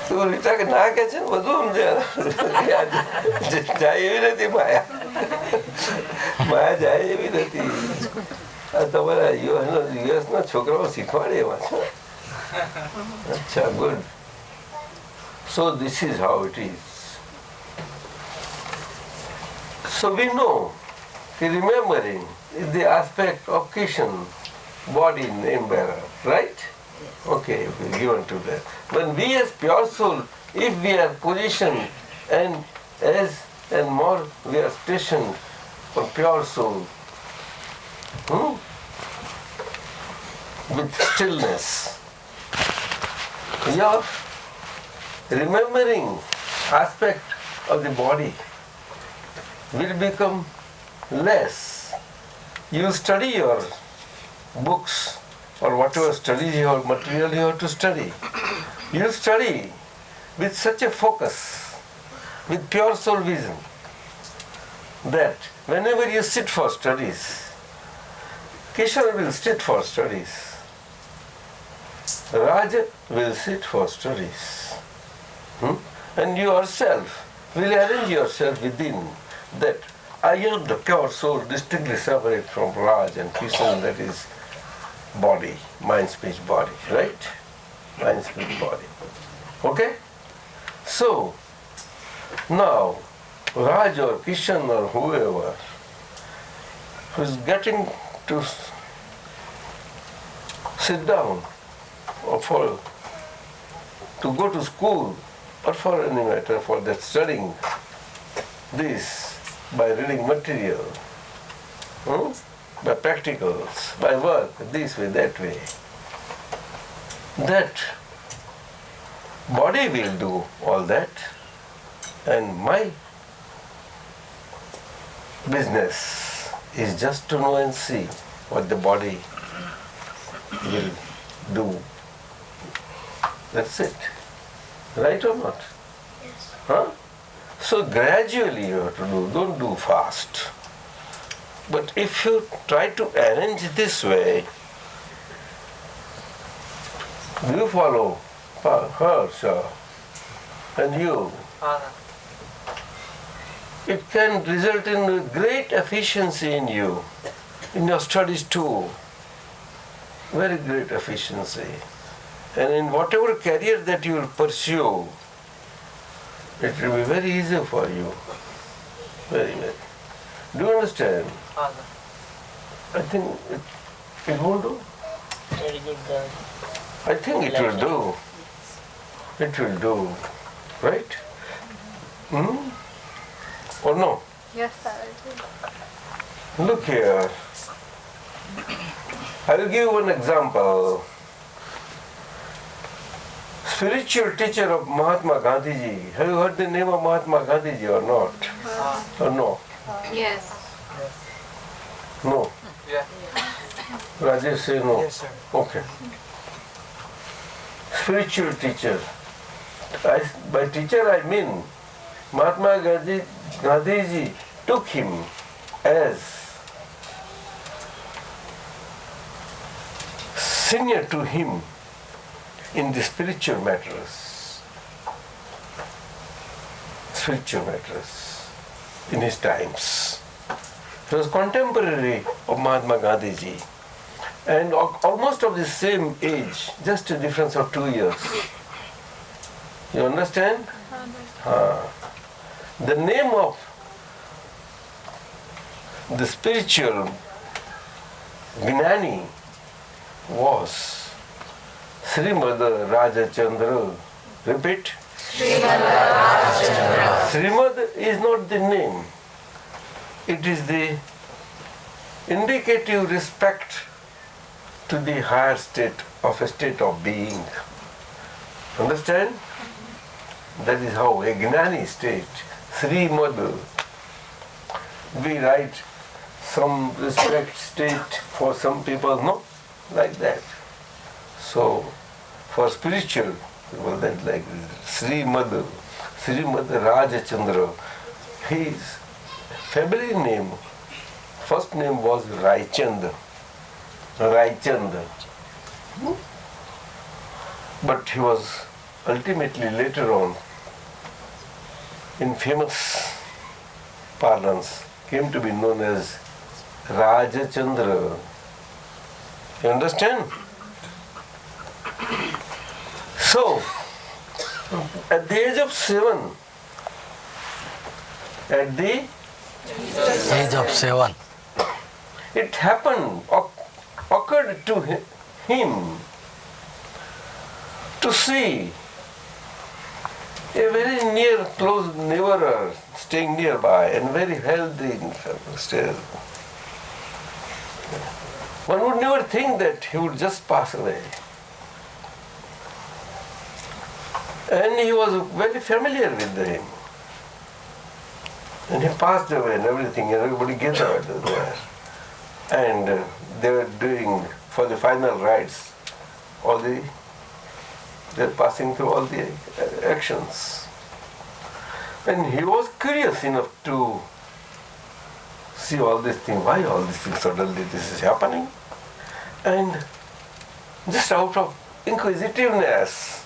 તું રીટા કે ના કે છે ને બધું સમજે જાય એવી નથી માયા માયા જાય એવી નથી આ તમારા યુએસ ના છોકરાઓ શીખવાડે એવા છે અચ્છા good so this is how it is so we know કે remembering is the aspect of Kishan body name bearer, right? Okay, we're given to that. When we as pure soul, if we are positioned and more we are stationed for pure soul, with stillness, your remembering aspect of the body will become less. You study your books or whatever studies you have, material you have to study. You study with such a focus, with pure soul vision, that whenever you sit for studies, Kishore will sit for studies, Raja will sit for studies, And you yourself will arrange yourself within that I am the pure soul distinctly separate from Raj and Kishan, that is body, mind, speech, body, right? Mind, speech, body. Okay? So, now, Raj or Kishan or whoever who is getting to sit down or to go to school or for any matter for that studying this by reading material, by practicals, by work, this way, that way. That body will do all that, and my business is just to know and see what the body will do. That's it. Right or not? Yes. Huh? So gradually you have to do, don't do fast. But if you try to arrange this way, you follow her, sir, and you, it can result in great efficiency in you, in your studies too. Very great efficiency. And in whatever career that you will pursue, it will be very easy for you. Very, very. Do you understand? I think it will do. Very good. I think it will do. It will do. Right? Or no? Yes, sir. Look here. I will give you one example. Spiritual teacher of Mahatma Gandhiji. Have you heard the name of Mahatma Gandhiji or not? Or no? Yes. No? Yeah. Rajesh say no? Yes, sir. Okay. Spiritual teacher. By teacher I mean Mahatma Gandhiji took him as senior to him in the spiritual matters in his times. He was contemporary of Mahatma Gandhiji and almost of the same age, just a difference of 2 years. You understand? The name of the spiritual Gnani was Srimad Raja Chandra. Repeat. Srimad is not the name. It is the indicative respect to the higher state of a state of being. Understand? That is how a Gnani state, Srimad, we write some respect state for some people, no? Like that. So, for spiritual people, that like Srimad Rajachandra, his family name, first name was Raichand. But he was ultimately later on, in famous parlance, came to be known as Rajachandra. You understand? So, at the age of 7, it happened, occurred to him to see a very near, close neighbor staying nearby and very healthy still. One would never think that he would just pass away. And he was very familiar with him. And he passed away and everything, and everybody gathered there. And they were doing, for the final rites, they're passing through all the actions. And he was curious enough to see all these things, why all these things suddenly this is happening. And just out of inquisitiveness,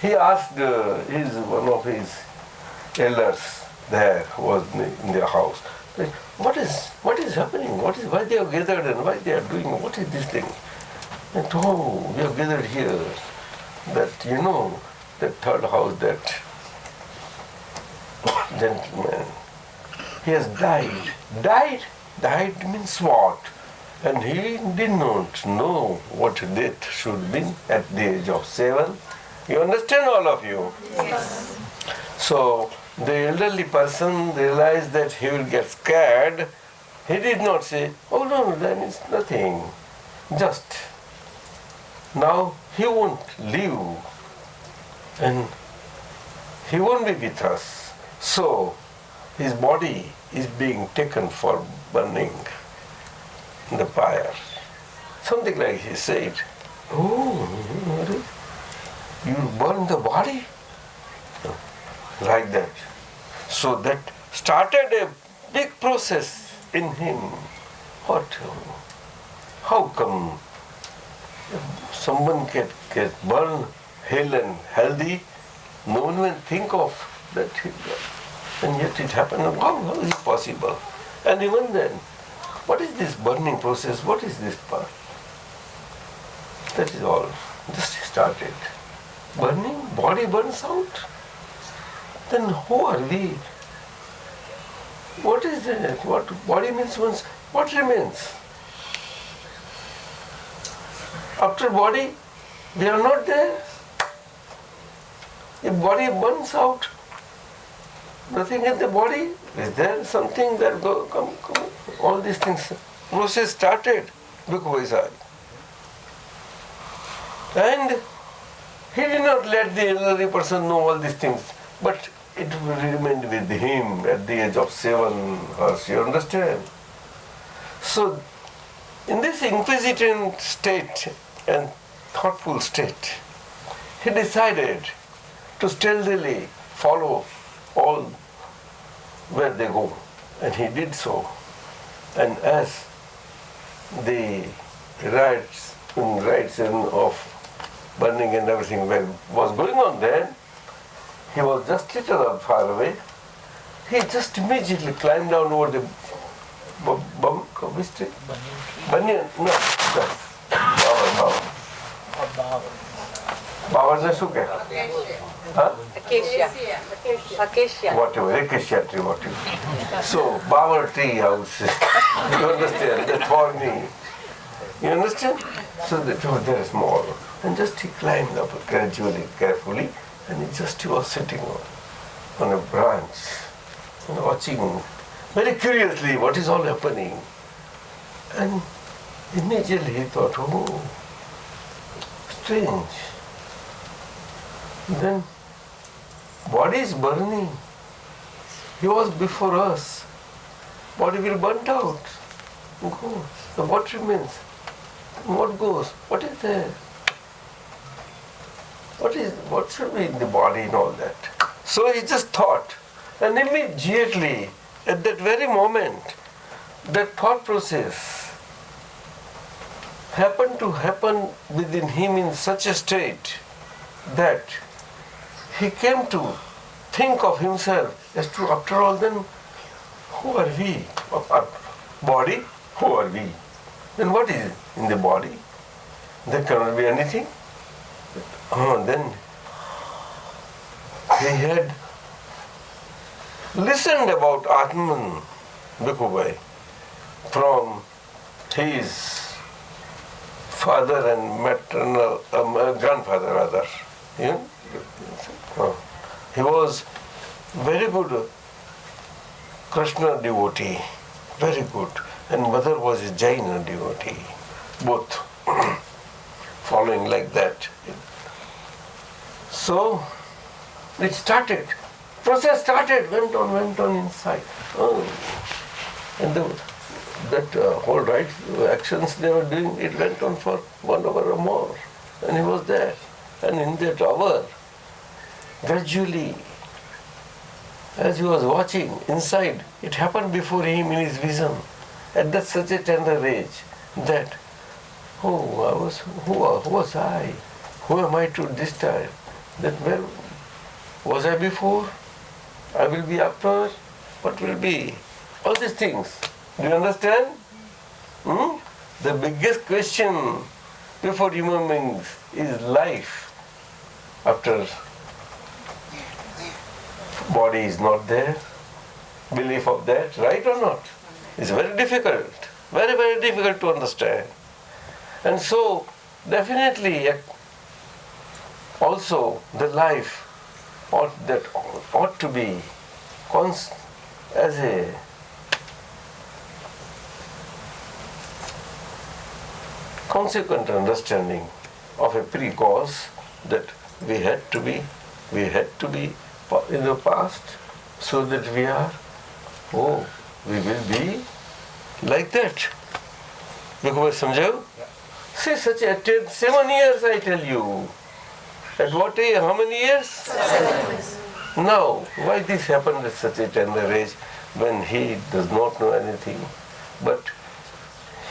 he asked one of his elders there who was in their house, what is happening? Why they are gathered and why they are doing? What is this thing? And we have gathered here. That that third house, that gentleman, he has died. Died means what? And he did not know what death should be at the age of 7. You understand, all of you? Yes. So the elderly person realized that he will get scared. He did not say, oh no, then it's nothing. Just now he won't live and he won't be with us. So his body is being taken for burning in the fire. Something like he said, oh, you burn the body? Like that. So that started a big process in him. How come someone can get burned, hale and healthy? No one will think of that. And yet it happened. How is it possible? And even then, what is this burning process? What is this part? That is all. Just started. Burning, body burns out. Then who are we? What is that? What body means once? What remains? After body, we are not there. If body burns out, nothing in the body, is there something that come? All these things, process started because and he did not let the elderly person know all these things, but it remained with him at the age of 7 hours, you understand? So, in this inquisitive state and thoughtful state, he decided to stealthily follow all where they go, and he did so. And as the rites of burning and everything was going on then, he was just little far away. He just immediately climbed down over the banyan. No, Bhagwan is okay. Huh? Acacia. Whatever, acacia tree, whatever. So, Bhagwan tree, I would say. You understand? That's for me. You understand? So that there is more. And just he climbed up gradually, carefully, and he was sitting on a branch and watching very curiously what is all happening. And immediately he thought, oh, strange. Then body is burning. He was before us. Body will burn out. Goes. So what remains? What goes? What is there? What should be in the body and all that? So he just thought. And immediately, at that very moment, that thought process happened to happen within him in such a state that he came to think of himself as to, after all, then, who are we? Body, who are we? Then what is in the body? There cannot be anything. Then he had listened about Atman Bhikubai from his father and maternal grandfather rather. He was very good Krishna devotee, very good, and mother was a Jaina devotee, both following like that. So it started, process started, went on inside. And that whole right actions they were doing, it went on for 1 hour or more. And he was there. And in that hour, gradually, as he was watching inside, it happened before him in his vision, at that such a tender age, that, who was I? Who am I to this time? That where was I before? I will be after? What will be? All these things. Do you understand? The biggest question before human beings is life after body is not there. Belief of that, right or not? It's very difficult. Very, very difficult to understand. And so, definitely, also the life ought to be as a consequent understanding of a pre-cause that we had to be in the past, so that we will be like that. Because samjho? See, such a 7 years I tell you. At what age? How many years? 7 years. Now, why this happened at such a tender age when he does not know anything? But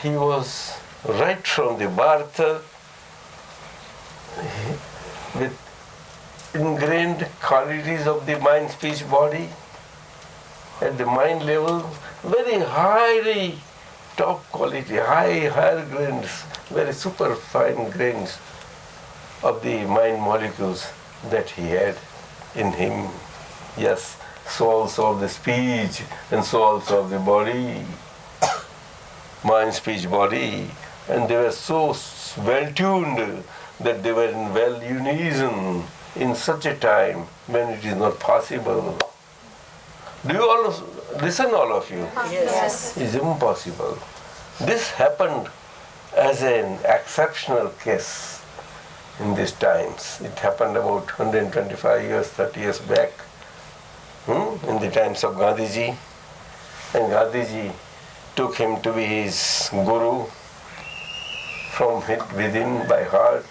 he was right from the birth with ingrained qualities of the mind, speech, body. At the mind level, very highly top quality, higher grains, very super fine grains of the mind molecules that he had in him. Yes, so also of the speech and so also of the body. Mind, speech, body. And they were so well tuned that they were in well unison in such a time when it is not possible. Do you all listen, all of you? Yes. It's impossible. This happened as an exceptional case in these times. It happened about 125 years, 30 years back, in the times of Gandhiji. And Gandhiji took him to be his guru from within by heart.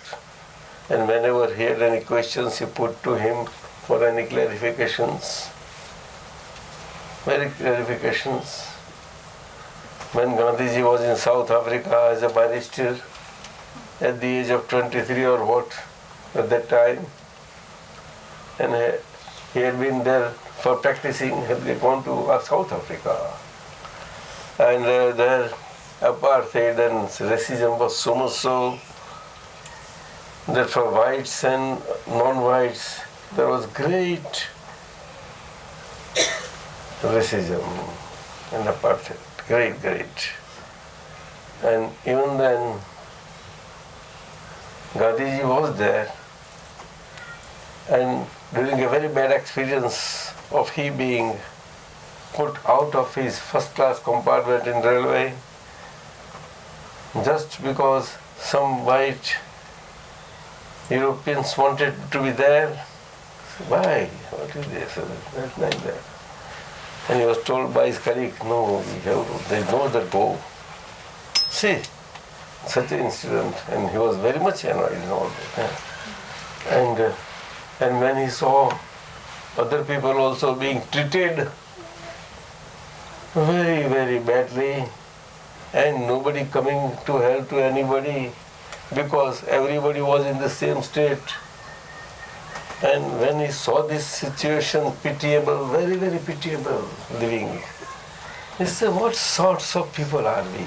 And whenever he had any questions, he put to him for any clarifications. Very clarifications. When Gandhiji was in South Africa as a barrister at the age of 23 or what at that time, and he had been there for practicing, had gone to South Africa, and there apartheid and racism was so much so that for whites and non-whites there was great racism and apartheid. Great. And even then, Gandhiji was there, and during a very bad experience of he being put out of his first-class compartment in railway, just because some white Europeans wanted to be there. Why? What is this? Not like that. And he was told by his colleague, no, there is no other go. See, such an incident, and he was very much annoyed and all that. And when he saw other people also being treated very, very badly, and nobody coming to help to anybody, because everybody was in the same state. And when he saw this situation, pitiable, very, very pitiable living, he said, what sorts of people are we?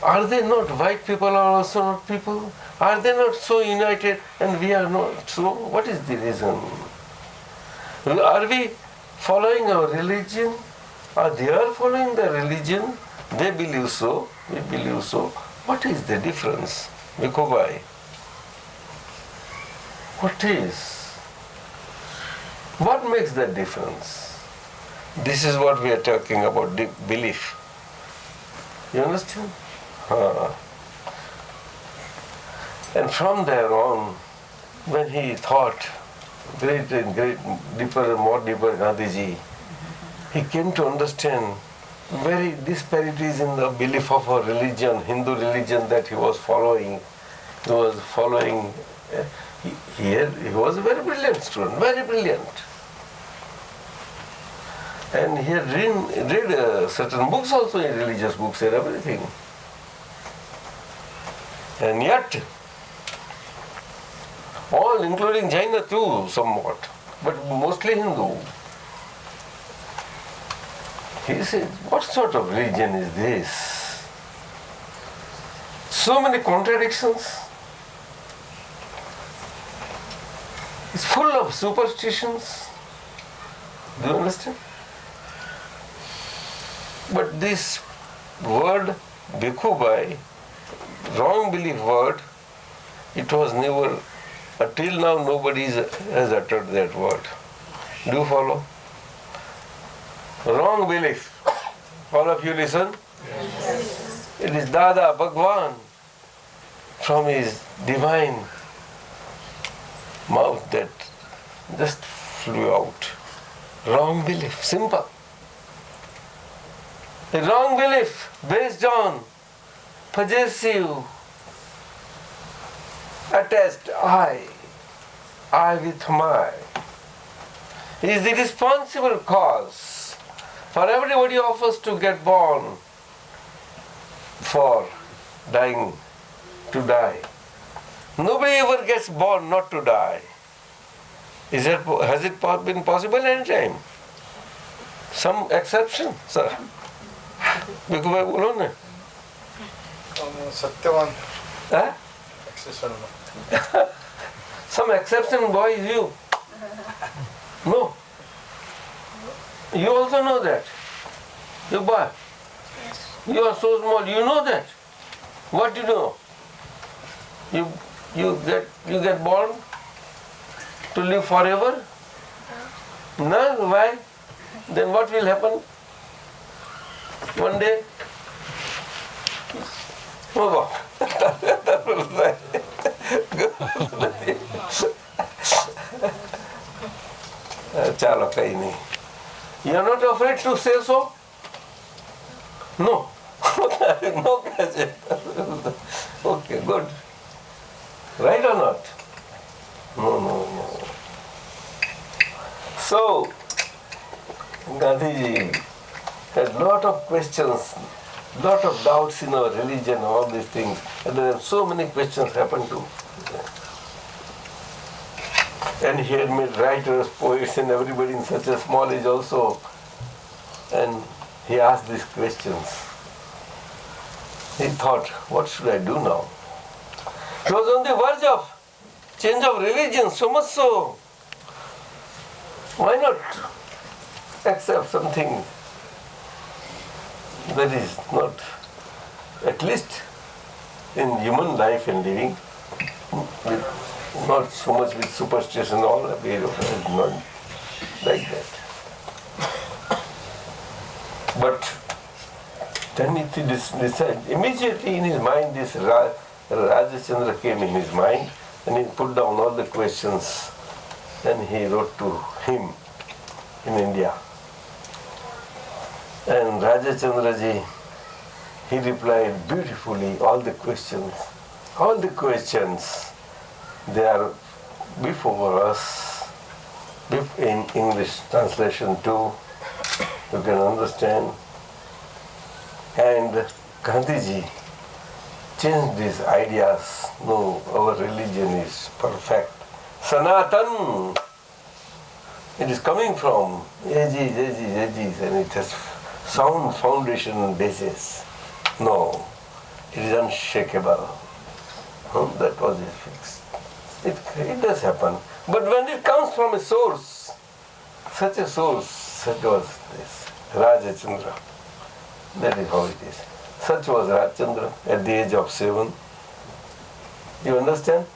Are they not white people are also not people? Are they not so united and we are not so? What is the reason? Are we following our religion? Are they following the religion? They believe so, we believe so. What is the difference? Mikobai. What is? What makes that difference? This is what we are talking about, belief. You understand? And from there on, when he thought great and great, deeper and more deeper Gandhiji, he came to understand very disparities in the belief of our religion, Hindu religion that he was following. He was following, he was a very brilliant student, very brilliant. And he had read certain books also, in religious books and everything. And yet, All, including Jaina too, somewhat, but mostly Hindu. He said, what sort of religion is this? So many contradictions. It's full of superstitions. Do you understand? But this word, Bhikkhubai, wrong belief word, it was never, until now nobody has uttered that word. Do you follow? Wrong belief. All of you listen? Yes. It is Dada, Bhagwan, from his divine mouth that just flew out. Wrong belief, simple. A wrong belief based on possessive, attached I with my, is the responsible cause for everybody of us to get born, for dying, to die. Nobody ever gets born not to die. Has it been possible any time? Some exception, sir? Bhikkhubai bolo ne? Satyavan. Huh? Exception. Some exception, boy, is you. No. You also know that. You boy. You are so small, you know that. What do you know? You get born to live forever? No, why? Then what will happen? One day? Oh God. Chalo kahi nahi. You are not afraid to say so? No. No pressure. Okay, good. Right or not? No. So, Gandhiji had lot of questions, lot of doubts in our religion, all these things. And there are so many questions happened to. And he had made writers, poets and everybody in such a small age also. And he asked these questions. He thought, what should I do now? He was on the verge of change of religion, so much so. Why not accept something that is not, at least in human life and living, not so much with superstition, all not like that. But then he decided, immediately in his mind, this Rajachandra came in his mind, and he put down all the questions, and he wrote to him in India. And Rajachandraji, he replied beautifully all the questions. All the questions, they are before us, in English translation too, you can understand. And Gandhiji changed these ideas. No, our religion is perfect. Sanatan, it is coming from ages, and it has sound foundation basis. No, it is unshakable. That was it fixed. It does happen. But when it comes from a source, such a source, such was this, Rajachandra. That is how it is. Such was Rajachandra at the age of 7. You understand?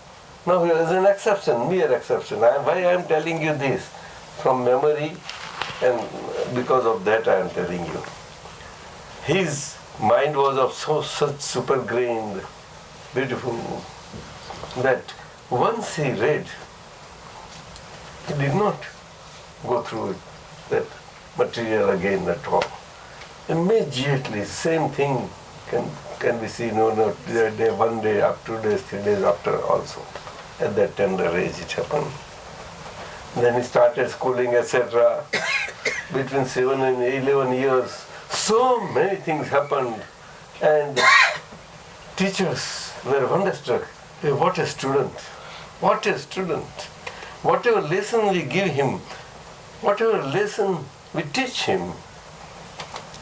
Now here is an exception, mere exception. Why I am telling you this? From memory, and because of that I am telling you. His mind was of such super grained, beautiful, that once he read, he did not go through it, that material again at all. Immediately, same thing can be seen, one day, up 2 days, 3 days after also. At that tender age it happened. Then he started schooling, etc. Between 7 and 11 years, so many things happened. And teachers were wonderstruck. Hey, what a student. What a student! Whatever lesson we give him, whatever lesson we teach him,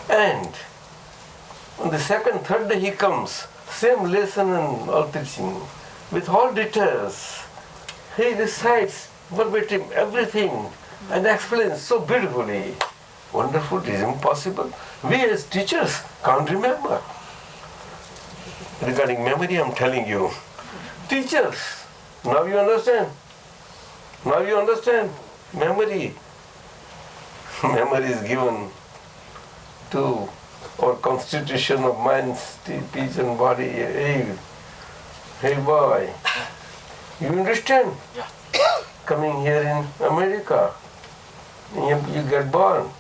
and on the second, third day he comes, same lesson and all teaching, with all details. He recites verbatim everything and explains so beautifully. Wonderful, it is impossible. We as teachers can't remember. Regarding memory, I'm telling you. Teachers, now you understand? Now you understand? Memory. Memory is given to our constitution of mind, speech and body. Hey boy, you understand? Yeah. Coming here in America, you get born,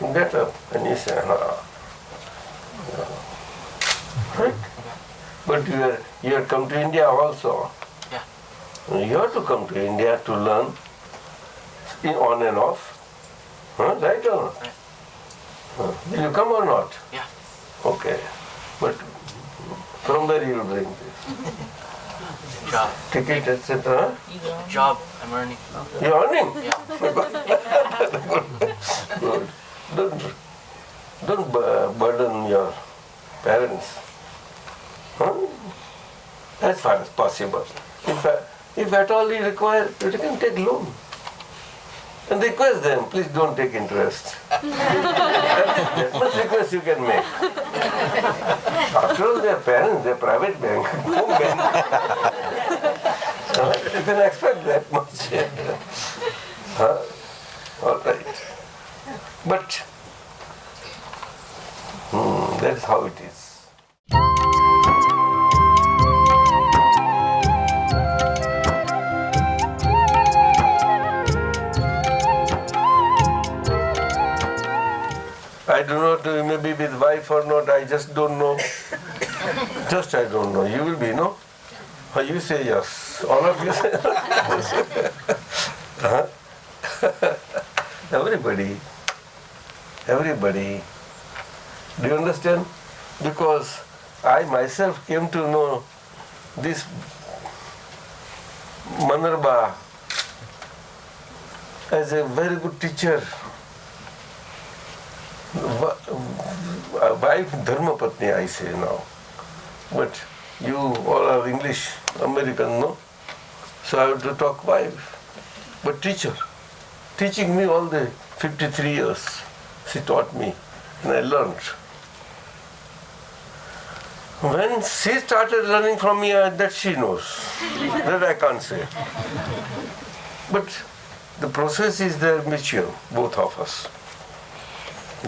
you get up, and you say, right? But you have come to India also. Yeah. You have to come to India to learn on and off. Right or not? Right. Will you come or not? Yeah. Okay. But from where you will bring this? Job. Ticket, etc. Job. I'm earning. You're earning? Yeah. Good. Don't burden your parents. As far as possible. If at all you require, you can take loan. And request them, please don't take interest. That much request you can make. After all, they are parents, they are private bank, home bank. You can expect that much. All right. But that's how it is. I do not know, maybe with wife or not, I just don't know. Just I don't know. You will be, no? Or you say yes. All of you say Everybody. Do you understand? Because I myself came to know this Manarba as a very good teacher. Wife Dharma Patni, I say now. But you all are English, American, no? So I have to talk wife. But teacher, teaching me all the 53 years, she taught me and I learned. When she started learning from me, that she knows. That I can't say. But the process is there mutual, both of us.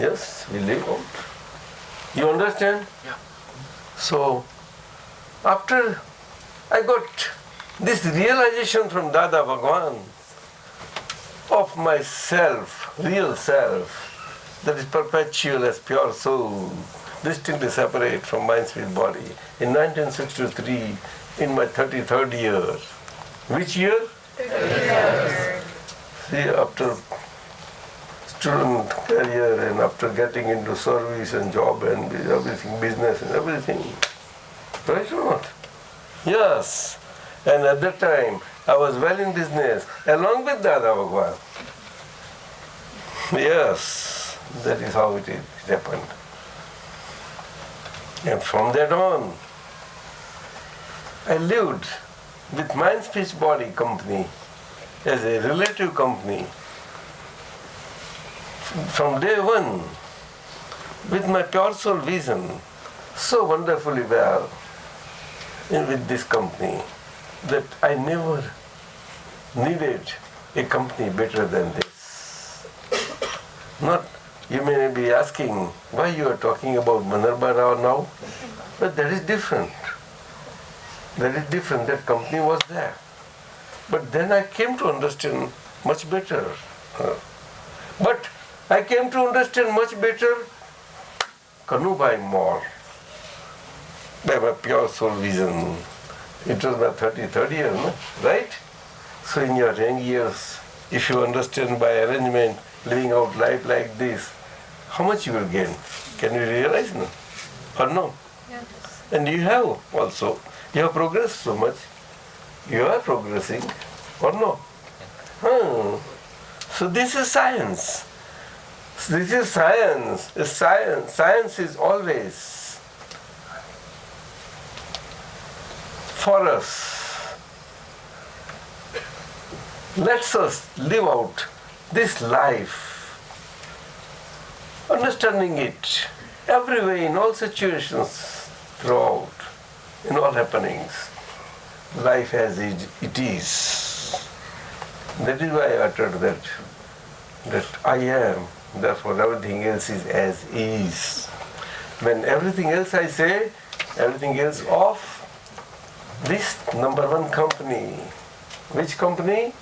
Yes, we live out. You understand? Yeah. So, after I got this realization from Dada Bhagwan of myself, real self, that is perpetual as pure soul, distinctly separate from mind, spirit, body, in 1963, in my 33rd year. Which year? 33rd. See, after student career and after getting into service and job and everything, business and everything. Right or not? Yes. And at that time, I was well in business, along with Dada Bhagwan. Yes, that is how it happened. And from that on, I lived with Mind Speech Body Company as a relative company. From day one, with my pure soul vision, so wonderfully well with this company that I never needed a company better than this. Not, you may be asking why you are talking about Manarba now, but that is different. That is different. That company was there. But then I came to understand much better. But I came to understand much better Kanudadaji more by my pure soul vision. It was my 33rd year, no? Right? So in your young years, if you understand by arrangement, living out life like this, how much you will gain? Can you realize, no? Or no? Yes. And you have also. You have progressed so much. You are progressing, or no? So this is science. This is science. Science is always for us. Let us live out this life, understanding it every way, in all situations, throughout, in all happenings. Life as it is. That is why I uttered that I am, therefore everything else is as is. When everything else I say, everything else of this number one company. Which company?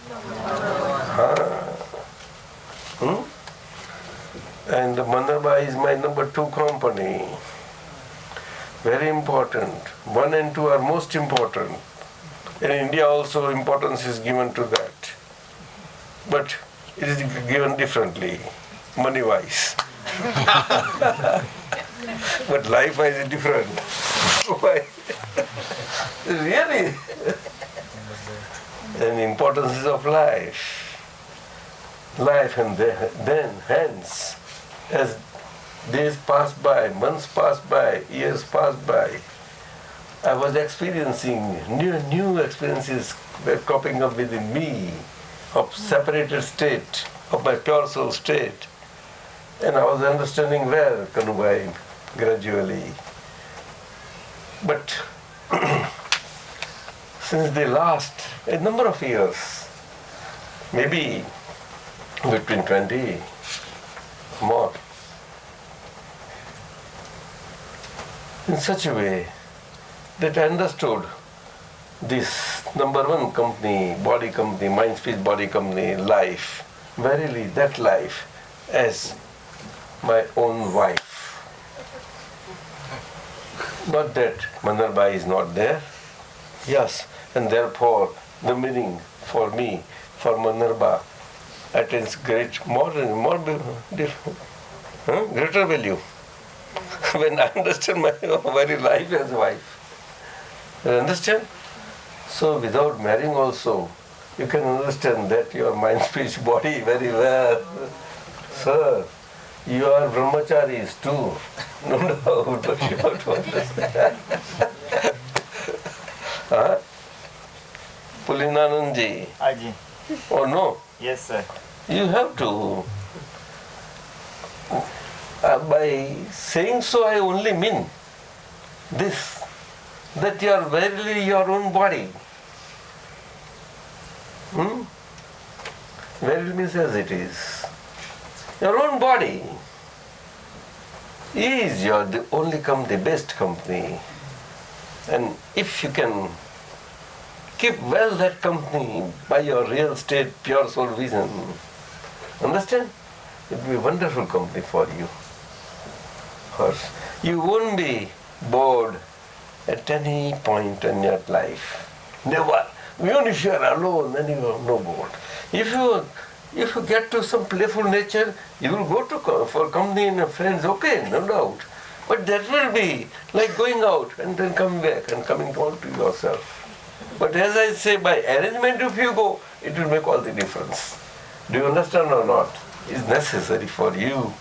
And Mandarba is my number two company. Very important. 1 and 2 are most important. In India also importance is given to that. But it is given differently, money-wise. But life-wise is different. Why? Really? And importance is of life. Life, and then hence, as days pass by, months pass by, years pass by, I was experiencing new experiences were cropping up within me of separated state, of my pure soul state. And I was understanding well, Kanubai, gradually. But since the last a number of years, maybe between 20 more, in such a way that I understood this number one company, body company, mind, speech, body company, life, verily that life as my own wife. Not that Mandarbai is not there, yes, and therefore the meaning for me, for Mandarba, attains greater value when I understand my very life as wife. You understand? So without marrying also, you can understand that your mind, speech, body very well. Sir, you are brahmacharis too. No doubt, but you have to understand. Pulinanandji. Aji. Oh no? Yes, sir. You have to. By saying so, I only mean this, that you are verily your own body. Verily means as it is. Your own body is the only company, best company. And if you can keep well that company by your real state, pure soul vision, understand? It will be a wonderful company for you. You won't be bored at any point in your life. Never. Even if you are alone, then you are no bored. If you get to some playful nature, you will go to for company and friends, okay, no doubt. But that will be like going out and then coming back and coming on to yourself. But as I say, by arrangement if you go, it will make all the difference. Do you understand or not? It is necessary for you.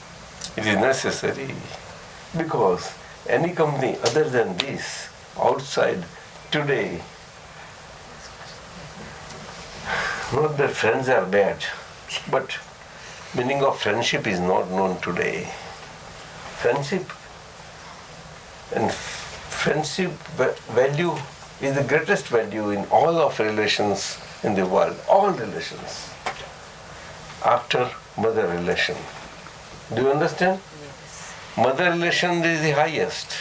It is necessary. Because any company other than this, outside, today, not that friends are bad, but meaning of friendship is not known today. Friendship and friendship value is the greatest value in all of relations in the world, all relations, after mother relation. Do you understand? Mother relation is the highest,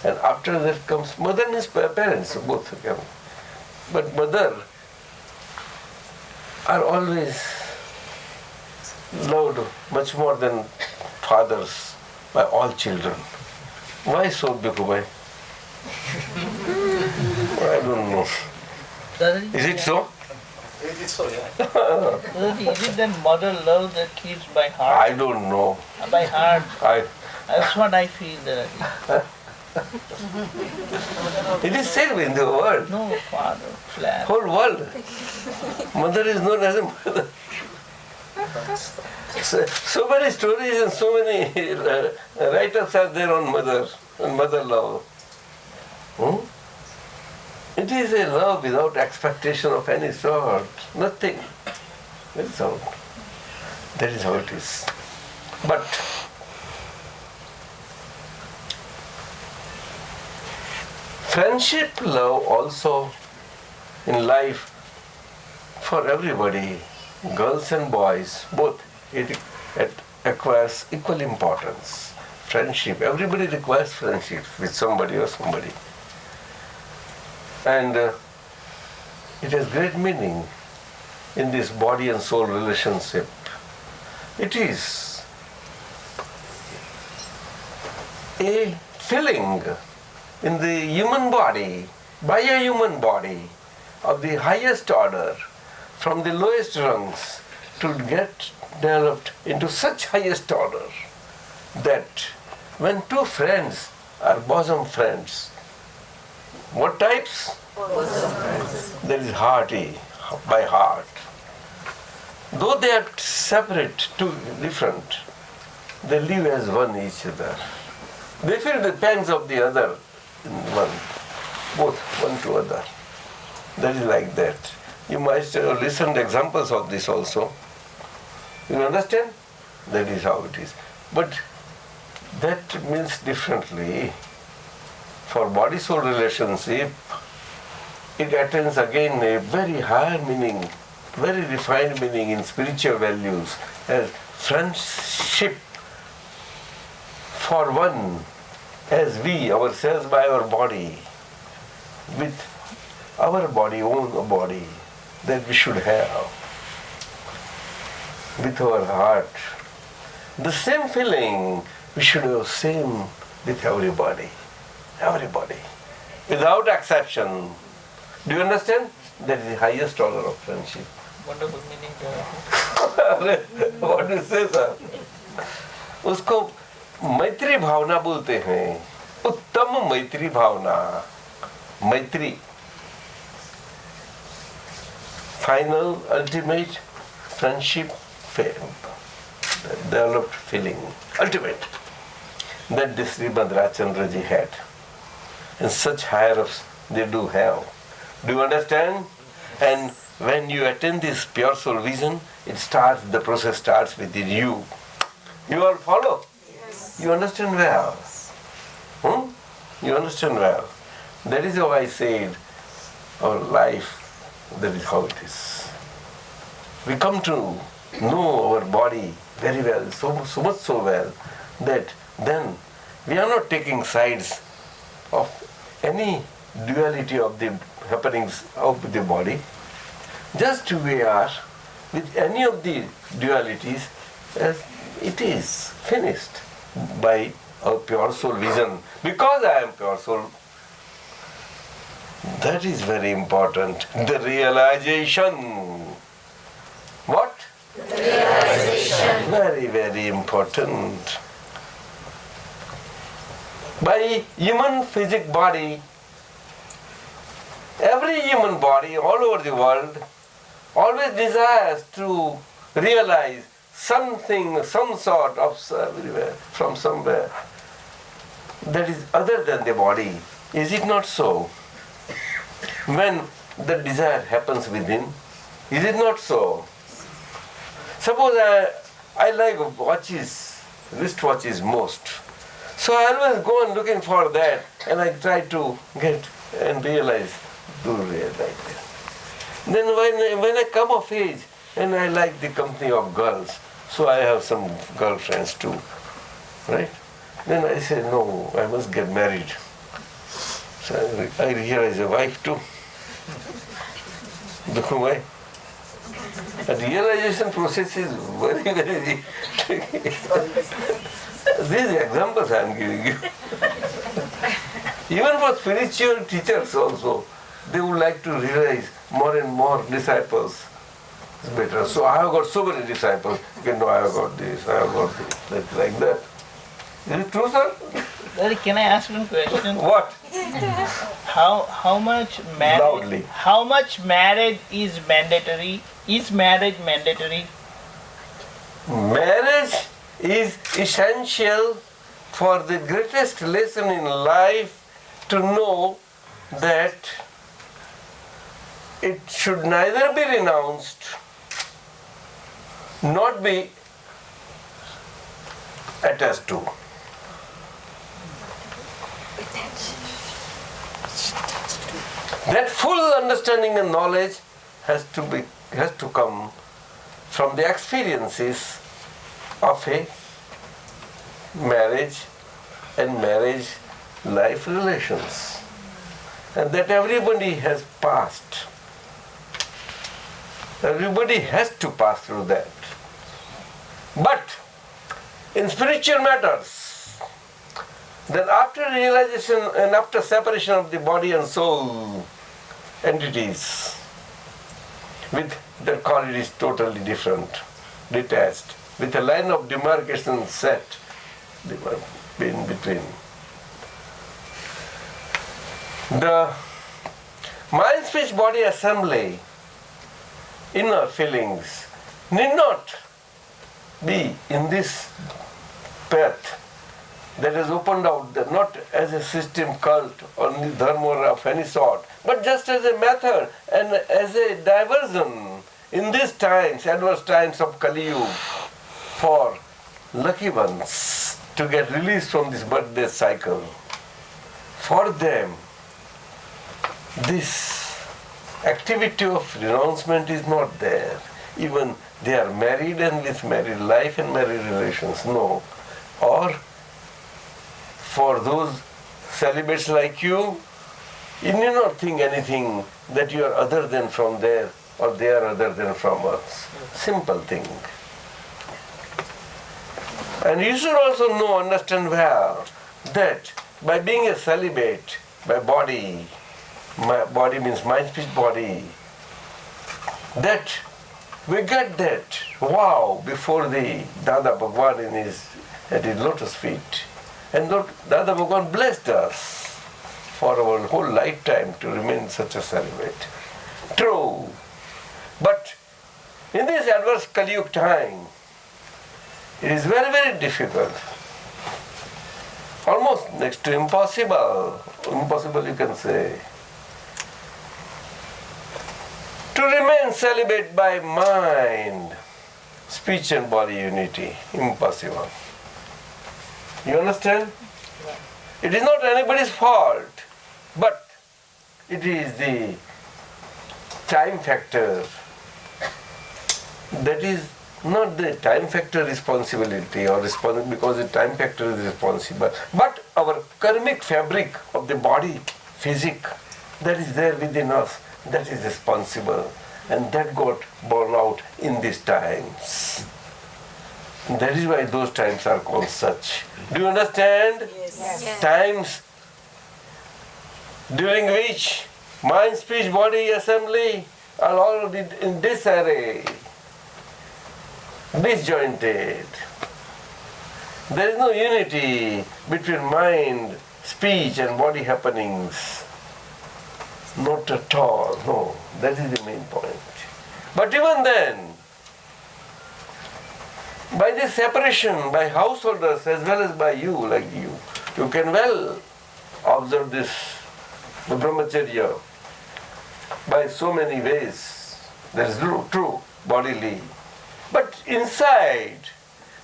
and after that comes mother means parents, both of them. But mother are always loved much more than fathers by all children. Why so, Bhikubai? I don't know. Is it so? It is so, yeah. Is it that mother loves the kids by heart? I don't know. By heart. That's what I feel. It is said in the world. No father, flat. Whole world. Mother is known as a mother. So many stories and so many write-ups are there on mother and mother love. It is a love without expectation of any sort. Nothing. That's all. That is how it is. But friendship love also in life for everybody, girls and boys, both, it acquires equal importance. Friendship, everybody requires friendship with somebody or somebody. And it has great meaning in this body and soul relationship. It is a feeling in the human body, by a human body of the highest order, from the lowest rungs, to get developed into such highest order that when two friends are bosom friends, what types? Bosom friends. That is hearty, by heart. Though they are separate, two different, they live as one each other. They feel the pangs of the other in one, both one to other. That is like that. You must listen to examples of this also. You understand? That is how it is. But that means differently. For body-soul relationship, it attains again a very higher meaning, very refined meaning in spiritual values as friendship for one, as we ourselves by our body, with our body, own body, that we should have, with our heart. The same feeling we should have same with everybody. Everybody. Without exception. Do you understand? That is the highest order of friendship. Wonderful meaning there. What do you say, sir? उसको मैत्री भावना बोलते हैं. उत्तम मैत्री भावना. मैत्री. Final, ultimate friendship, developed feeling. Ultimate. That this Srimad Rajchandraji had. And such higher ups they do have. Do you understand? And when you attain this pure soul vision, the process starts within you. You all follow? Yes. You understand well? You understand well? That is how I said our life, that is how it is. We come to know our body very well, so much so well, that then we are not taking sides of any duality of the happenings of the body. Just we are with any of the dualities as it is finished by our pure soul vision. Because I am pure soul, that is very important. The realization. What? The realization. Very, very important. By human physic body, every human body all over the world always desires to realize something, some sort of everywhere, from somewhere that is other than the body. Is it not so? When the desire happens within, is it not so? Suppose I like watches, wristwatches most. So I always go on looking for that and I try to get and realize, like that. Then when I come of age and I like the company of girls, so I have some girlfriends too, right? Then I say, no, I must get married. So I realize a wife too. Why? The realization process is very, very these examples I am giving you. Even for spiritual teachers also, they would like to realize more and more disciples. It's better. So I have got so many disciples. You know, I have got this, I have got this, like that. Is it true, sir? Daddy, can I ask one question? What? How much marriage? Loudly. How much marriage is mandatory? Is marriage mandatory? Marriage is essential for the greatest lesson in life, to know that it should neither be renounced, not be attached to. That full understanding and knowledge has to come from the experiences of a marriage and marriage life relations, and that everybody has passed. Everybody has to pass through that. But in spiritual matters, then after realization and after separation of the body and soul entities, with their quality is totally different, detached, with a line of demarcation set in between. The mind, speech, body assembly, inner feelings, need not be in this path that is opened out, not as a system, cult or dharma of any sort, but just as a method and as a diversion in these times, adverse times of Kali Yuga, for lucky ones to get released from this birth-death cycle. For them, this activity of renouncement is not there. Even they are married and with married life and married relations, no. Or for those celibates like you need not think anything that you are other than from there or they are other than from us. Simple thing. And you should also understand well that by being a celibate, by body, my body means mind, speech, body, that we get that wow before the Dada Bhagwan at his lotus feet. And Dada Bhagwan blessed us for our whole lifetime to remain such a celibate. True. But in this adverse Kali Yuga time, it is very, very difficult. Almost next to impossible. Impossible, you can say. To remain celibate by mind, speech and body unity. Impossible. You understand? It is not anybody's fault, but it is the time factor. That is not the time factor responsibility or because the time factor is responsible, but our karmic fabric of the body, physic, that is there within us, that is responsible, and that got born out in these times. That is why those times are called such. Do you understand? Yes. Times during which mind, speech, body, assembly are all in disarray, disjointed. There is no unity between mind, speech and body happenings. Not at all, no. That is the main point. But even then, by this separation, by householders as well as by you, like you can well observe this, the brahmacharya, by so many ways. That is true, bodily. But inside,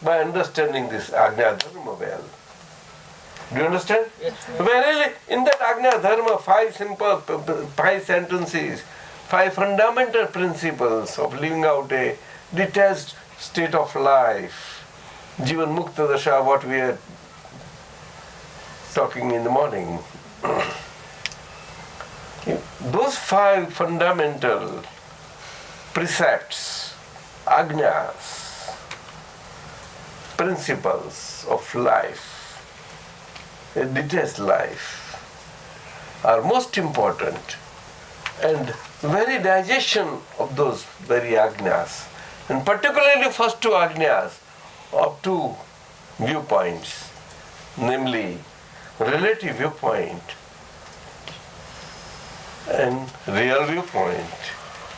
by understanding this Ajna Dharma well. Do you understand? Yes. Verily, in that Ajna Dharma, 5 sentences, 5 fundamental principles of living out a detached state of life. Jivan Mukta Dasha, what we are talking in the morning. Those 5 fundamental precepts, ajnas, principles of life, a detached life, are most important, and very digestion of those very ajnas, and particularly first 2 ajnas of 2 viewpoints, namely relative viewpoint and real viewpoint.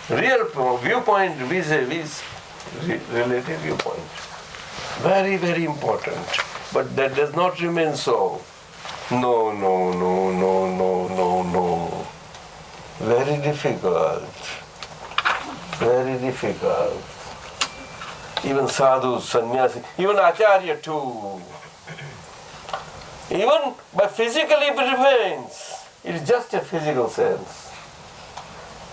Real viewpoint vis-a-vis relative viewpoint. Very, very important. But that does not remain so. No. Very difficult. Very difficult. Even sadhus, sannyasi, even acharya too. Even by physically it remains. It is just a physical sense.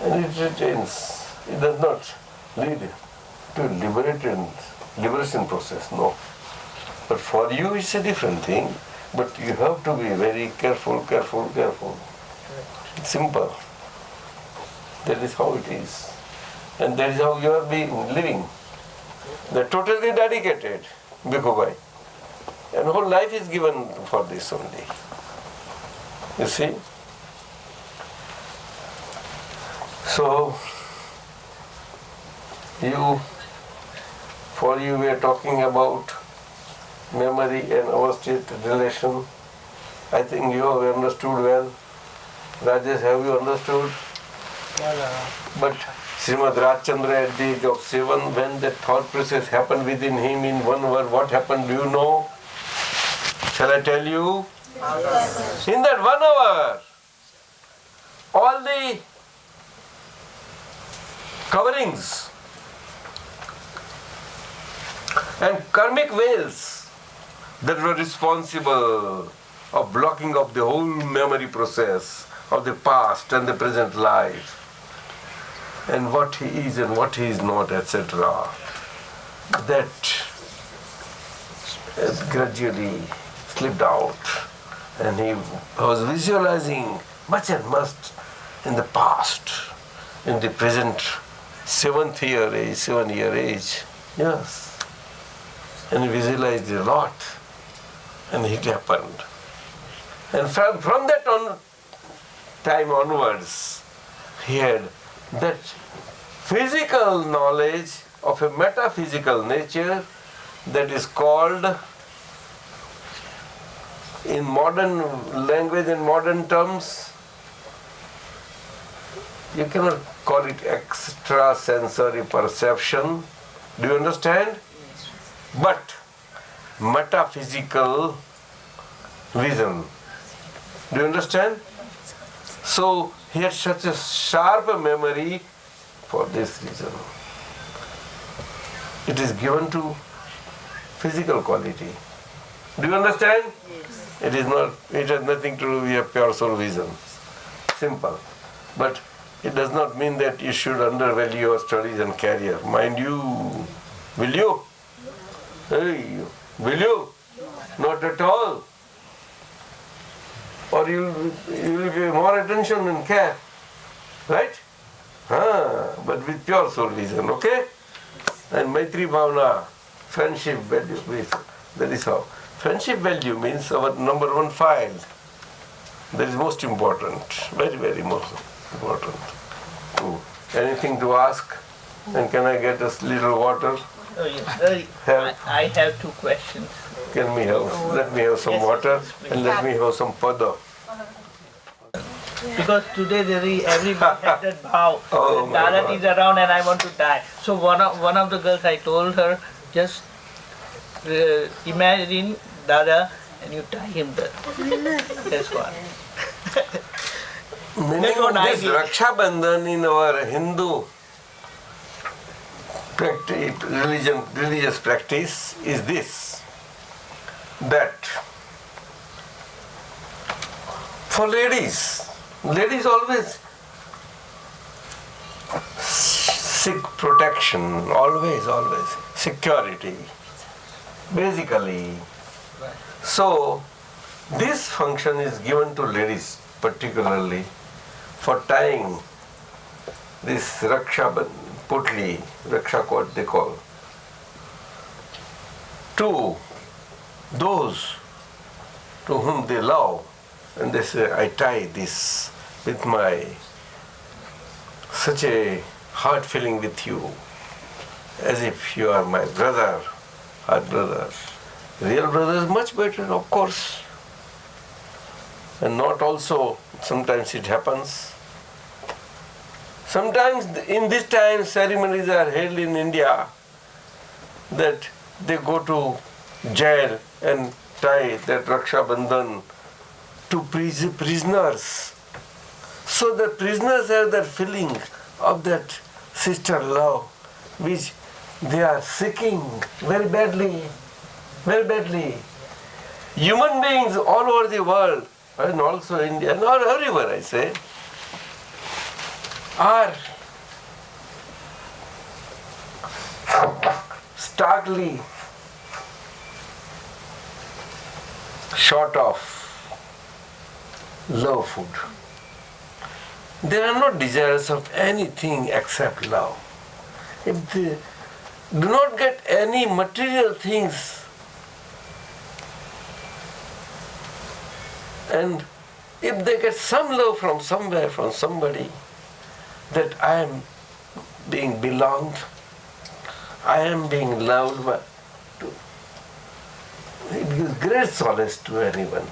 And it retains. It does not lead to liberation process, no. But for you it's a different thing. But you have to be very careful. Simple. That is how it is. And that is how you are living. They are totally dedicated, Bhikkhu. And whole life is given for this only. You see? So, for you we are talking about memory and avasthit relation. I think you have understood well. Rajesh, have you understood? But Srimad Rajchandra at the age of 7, when that thought process happened within him in 1 hour, what happened, do you know? Shall I tell you? Yes. In that 1 hour, all the coverings and karmic veils that were responsible of blocking of the whole memory process of the past and the present life, and what he is and what he is not, etc. That has gradually slipped out, and he was visualizing much and much in the past, in the present 7-year age, yes. And he visualized a lot, and it happened. And from that time onwards, he had that physical knowledge of a metaphysical nature that is called, in modern language and modern terms, you cannot call it extrasensory perception. Do you understand? But metaphysical vision. Do you understand? So he had such a sharp memory for this reason. It is given to physical quality. Do you understand? Yes. It has nothing to do with pure soul vision. Simple. But it does not mean that you should undervalue your studies and career. Mind you, will you? Hey, will you? Not at all. Or you will give more attention and care. Right? But with pure soul vision, okay? And Maitri Bhavana, friendship value, that is how. Friendship value means our number one file. That is most important, very, very most important. Anything to ask? And can I get a little water? Oh, yes. I have 2 questions. Let me have some water and let me have some pada. Because today everybody had that vow. Dada is around and I want to die. So one of the girls, I told her, just imagine Dada and you tie him there. That's one. Meaning this Raksha Bandhan in our Hindu religious practice is this, that for ladies always seek protection, always, security, basically. So this function is given to ladies particularly for tying this Raksha Putli, Raksha cord they call, to those to whom they love, and they say, I tie this with my such a heart feeling with you, as if you are my brother or brother. Real brother is much better, of course. and not also, sometimes it happens. Sometimes in this time ceremonies are held in India that they go to jail and tie that Raksha Bandhan to prisoners. So the prisoners have that feeling of that sister love which they are seeking very badly, very badly. Human beings all over the world, and also India, and all everywhere I say, are starkly short of love food. They are not desirous of anything except love. If they do not get any material things, and if they get some love from somewhere, from somebody, that I am being belonged, I am being loved by, it gives great solace to anyone.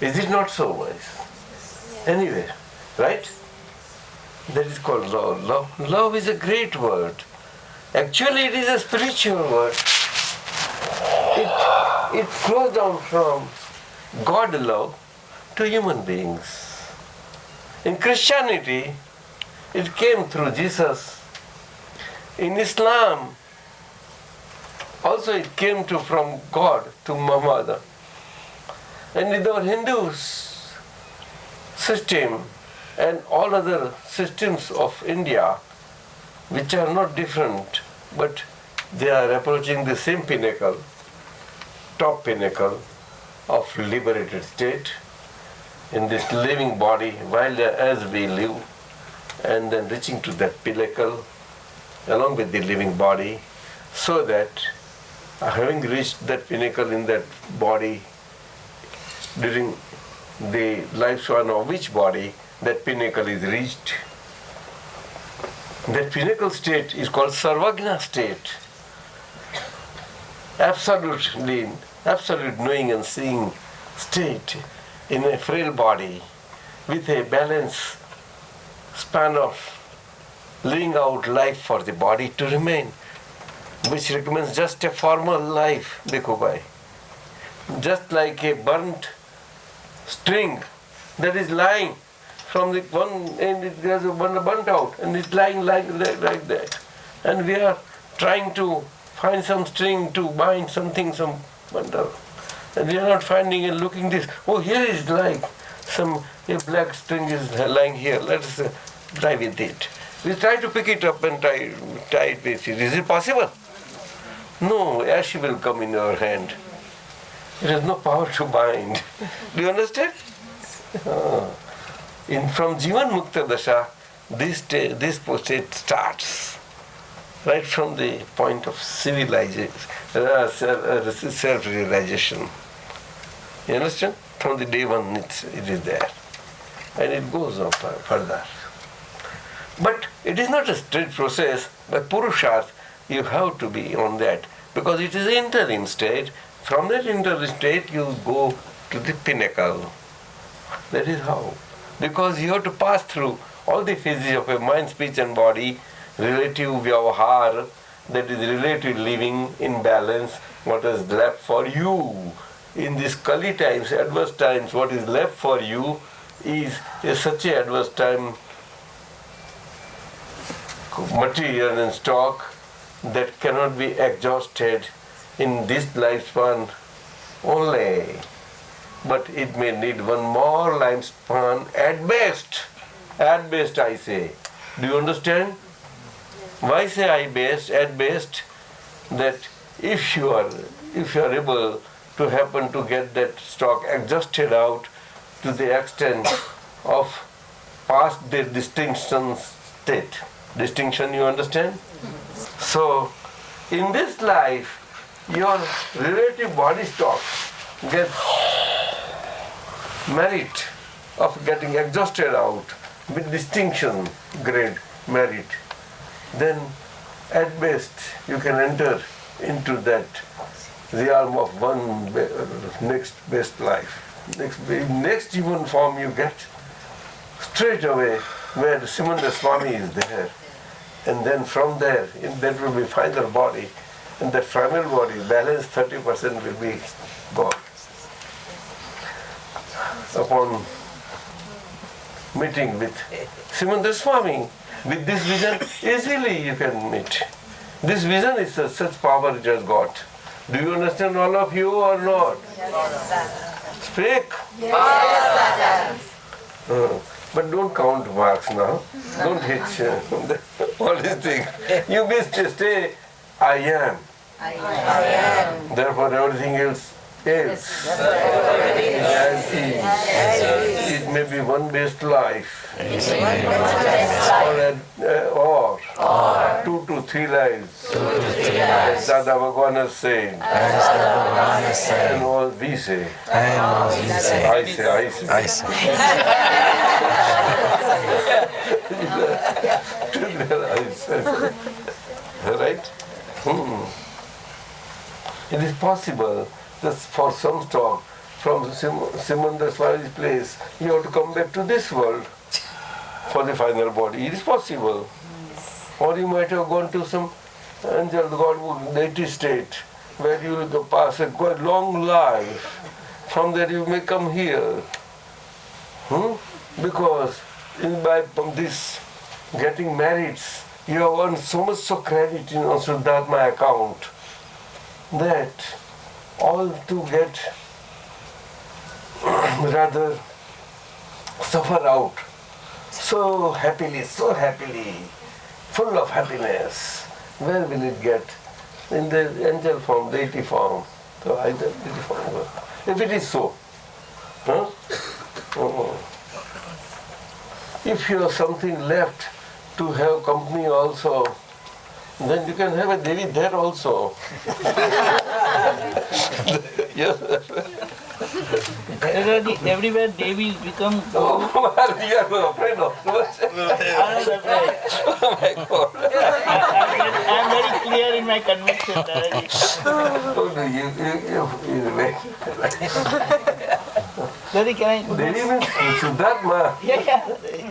Is it not so, wise? Anyway, right? That is called love. Love is a great word. Actually, it is a spiritual word. It flows down from God love to human beings. In Christianity, it came through Jesus. In Islam, also it came from God to Muhammad. And in our Hindu system and all other systems of India, which are not different, but they are approaching the same pinnacle, top pinnacle of liberated state in this living body while as we live, and then reaching to that pinnacle along with the living body, so that having reached that pinnacle in that body during the lifespan of which body that pinnacle is reached, that pinnacle state is called Sarvagna state. Absolute knowing and seeing state in a frail body with a balanced span of living out life for the body to remain, which recommends just a formal life, dekho bhai. Just like a burnt string that is lying from the one end, it has burnt out and it's lying like that. And we are trying to find some string to bind something, some bundle. And we are not finding and looking this. Oh, here is like a black string is lying here. Let us try with it. We try to pick it up and tie it with it. Is it possible? No, ash will come in your hand. It has no power to bind. Do you understand? From Jivan Mukta Dasha, this state starts right from the point of civilization, self-realization. You understand? From the day one it is there. And it goes on further. But it is not a straight process. By Purusharth, you have to be on that. Because it is an interim state. From that interim state, you go to the pinnacle. That is how. Because you have to pass through all the phases of your mind, speech and body, relative vyavahar, that is relative living in balance, what is left for you. In these Kali times, adverse times, what is left for you is such an adverse time, material and stock that cannot be exhausted in this lifespan only. But it may need one more lifespan at best. At best, I say. Do you understand? Why say I best? At best, that if you are able to happen to get that stock exhausted out to the extent of past the distinction state. Distinction, you understand? So, in this life, your relative body stock gets merit of getting exhausted out with distinction grade merit. Then, at best, you can enter into that realm of one next best life. Next human form you get, straight away where Simanda Swami is there. And then from there, that will be final body. And that final body, balance 30% will be gone. Upon meeting with Simanda Swami, with this vision, easily you can meet. This vision is such power it has got. Do you understand, all of you, or not? Yes, Speak. Yes, But don't count marks now. Don't hit all these things. You best stay, I am. I am. Therefore everything else is. As is. It may be one best life. Or 2 to 3 lives. As Dada Bhagwan has said. And all we say. I say. Right? It is possible that for some talk from Simanda Swami's place, you have to come back to this world for the final body. It is possible. Or you might have gone to some angel, God, deity state, where you will pass a quite long life. From there you may come here. Because by this getting merits, you have earned so much of credit in Shuddhatma account that all to get rather suffer out so happily, full of happiness. Where will it get? In the angel form, deity form. So either deity form. If it is so, if you have something left to have company also, then you can have a Devi there also. Everywhere Devis become Oh, you are afraid of Oh my God. I'm very clear in my conviction, Dadaji. Devi Daddy, can I? means Shuddhatma. Yeah.